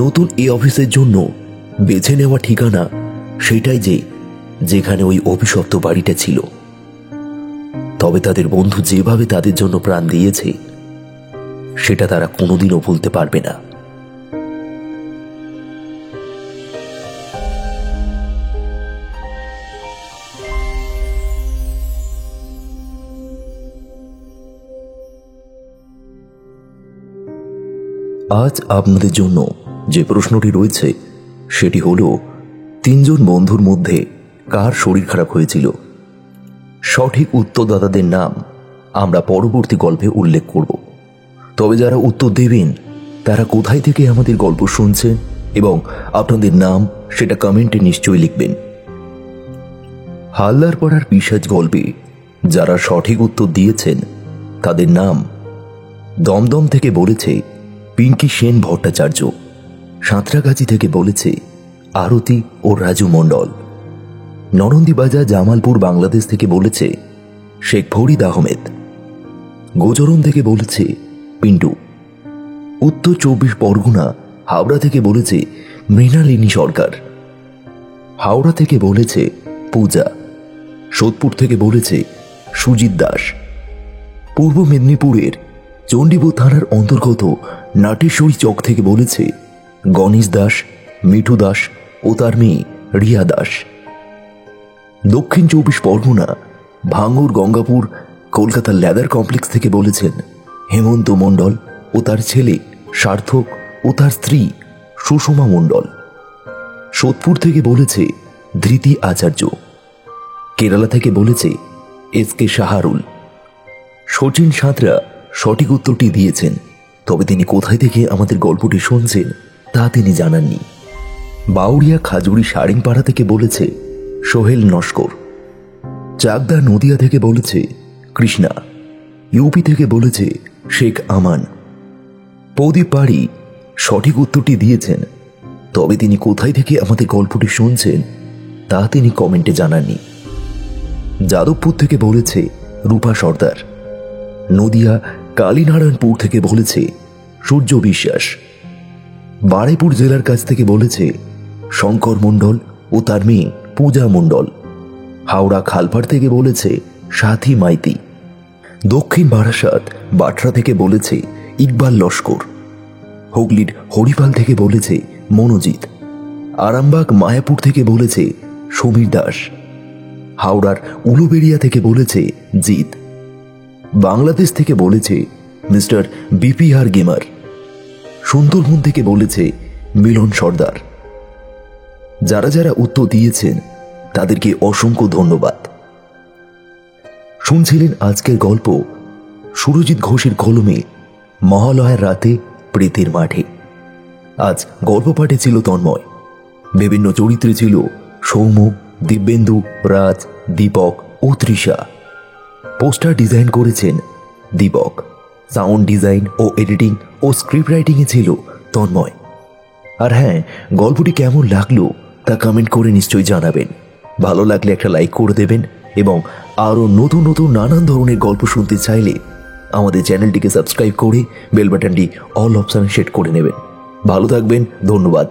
নতুন এই অফিসের জন্য বেছে নেওয়া ঠিকানা সেটাই যেখানে ওই অভিশপ্ত বাড়িটা ছিল। তবে তাদের বন্ধু যেভাবে তাদের জন্য প্রাণ দিয়েছে সেটা তারা কোনোদিনও ভুলতে পারবে না। আজ আপনাদের জন্য যে প্রশ্নটি রয়েছে সেটি হলো, 3 জন বন্ধুর মধ্যে কার শরীর খারাপ হয়েছিল? সঠিক উত্তরদাতাদের নাম আমরা পরবর্তী গল্পে উল্লেখ করব। তবে যারা উত্তর দেবেন তারা কোথায় থেকে আমাদের গল্প শুনছেন এবং আপনাদের নাম সেটা কমেন্টে নিশ্চয়ই লিখবেন। হালদার পাড়ার পিশাচ গল্পে যারা সঠিক উত্তর দিয়েছেন তাদের নাম: দমদম থেকে বলেছে পিঙ্কি সেন ভট্টাচার্য, সাঁতরাগাছি থেকে বলেছে আরতি ও রাজু মণ্ডল, নরন্দিবাজার জামালপুর বাংলাদেশ থেকে বলেছে শেখ ফরিদ আহমেদ, গোজরন থেকে বলেছে পিন্টু, উত্তর 24 পরগনা হাওড়া থেকে বলেছে মৃণালিনী সরকার, হাওড়া থেকে বলেছে পূজা, সোদপুর থেকে বলেছে সুজিত দাস, পূর্ব মেদিনীপুরের চণ্ডীপুর থানার অন্তর্গত নাটেশ্বরী চক থেকে বলেছে গণেশ দাস, মিঠু দাস ও তার মেয়ে রিয়া দাস, দক্ষিণ 24 পরগনা ভাঙ্গুর গঙ্গাপুর কলকাতার লেদার কমপ্লেক্স থেকে বলেছেন হেমন্ত মণ্ডল ও তার ছেলে সার্থক ও তার স্ত্রী সুষমা মণ্ডল, সোদপুর থেকে বলেছে ধৃতি আচার্য, কেরালা থেকে বলেছে এসকে সাহারুল। শচীন সাঁতরা সঠিক উত্তরটি দিয়েছেন, তবে তিনি কোথায় থেকে আমাদের গল্পটি শুনছেন তা তিনি জানাননি। বাউরিয়া খাজুরি সারিংপাড়া থেকে বলেছে সোহেল নস্কর, চাকদা নদিয়া থেকে বলেছে কৃষ্ণা, ইউপি থেকে বলেছে শেখ আমান। প্রদীপ পাড়ি সঠিক উত্তরটি দিয়েছেন, তবে তিনি কোথায় থেকে আমাদের গল্পটি শুনছেন তা তিনি কমেন্টে জানাননি। যাদবপুর থেকে বলেছে রূপা সর্দার, নদিয়া কালীনারায়ণপুর থেকে বলেছে সূর্য বিশ্বাস, বারুইপুর জেলার কাছ থেকে বলেছে শঙ্কর মণ্ডল ও তার মেয়ে পূজা মণ্ডল, হাওড়া খালপাড় থেকে বলেছে সাথী মাইতি, দক্ষিণ বারাসাত বাটরা থেকে বলেছে ইকবাল লস্কর, হুগলির হরিপাল থেকে বলেছে মনোজিৎ, আরামবাগ মায়াপুর থেকে বলেছে সমীর দাস, হাওড়ার উলুবেড়িয়া থেকে বলেছে জিৎ, বাংলাদেশ থেকে বলেছে মিস্টার বিপিআর গেমার, সুন্দরবন থেকে বলেছে মিলন সর্দার। যারা যারা উত্তর দিয়েছেন তাদেরকে অসংখ্য ধন্যবাদ। শুনছিলেন আজকের গল্প সুরজিৎ ঘোষের কলমে মহালয়ার রাতে প্রেতের মাঠে। আজ গল্প পাঠে ছিল তন্ময়, বিভিন্ন চরিত্রে ছিল সৌম্য, দিব্যেন্দু, রাজ, দীপক ও তৃষা। পোস্টার ডিজাইন করেছেন দীপক, সাউন্ড ডিজাইন ও এডিটিং ও স্ক্রিপ্ট রাইটিংয়ে ছিল তন্ময়। আর হ্যাঁ, গল্পটি কেমন লাগলো তা কমেন্ট করে নিশ্চয়ই জানাবেন। ভালো লাগলে একটা লাইক করে দেবেন এবং আরও নতুন নতুন নানান ধরনের গল্প শুনতে চাইলে আমাদের চ্যানেলটিকে সাবস্ক্রাইব করে বেল বাটনটি অল অপশানে সেট করে নেবেন। ভালো থাকবেন, ধন্যবাদ।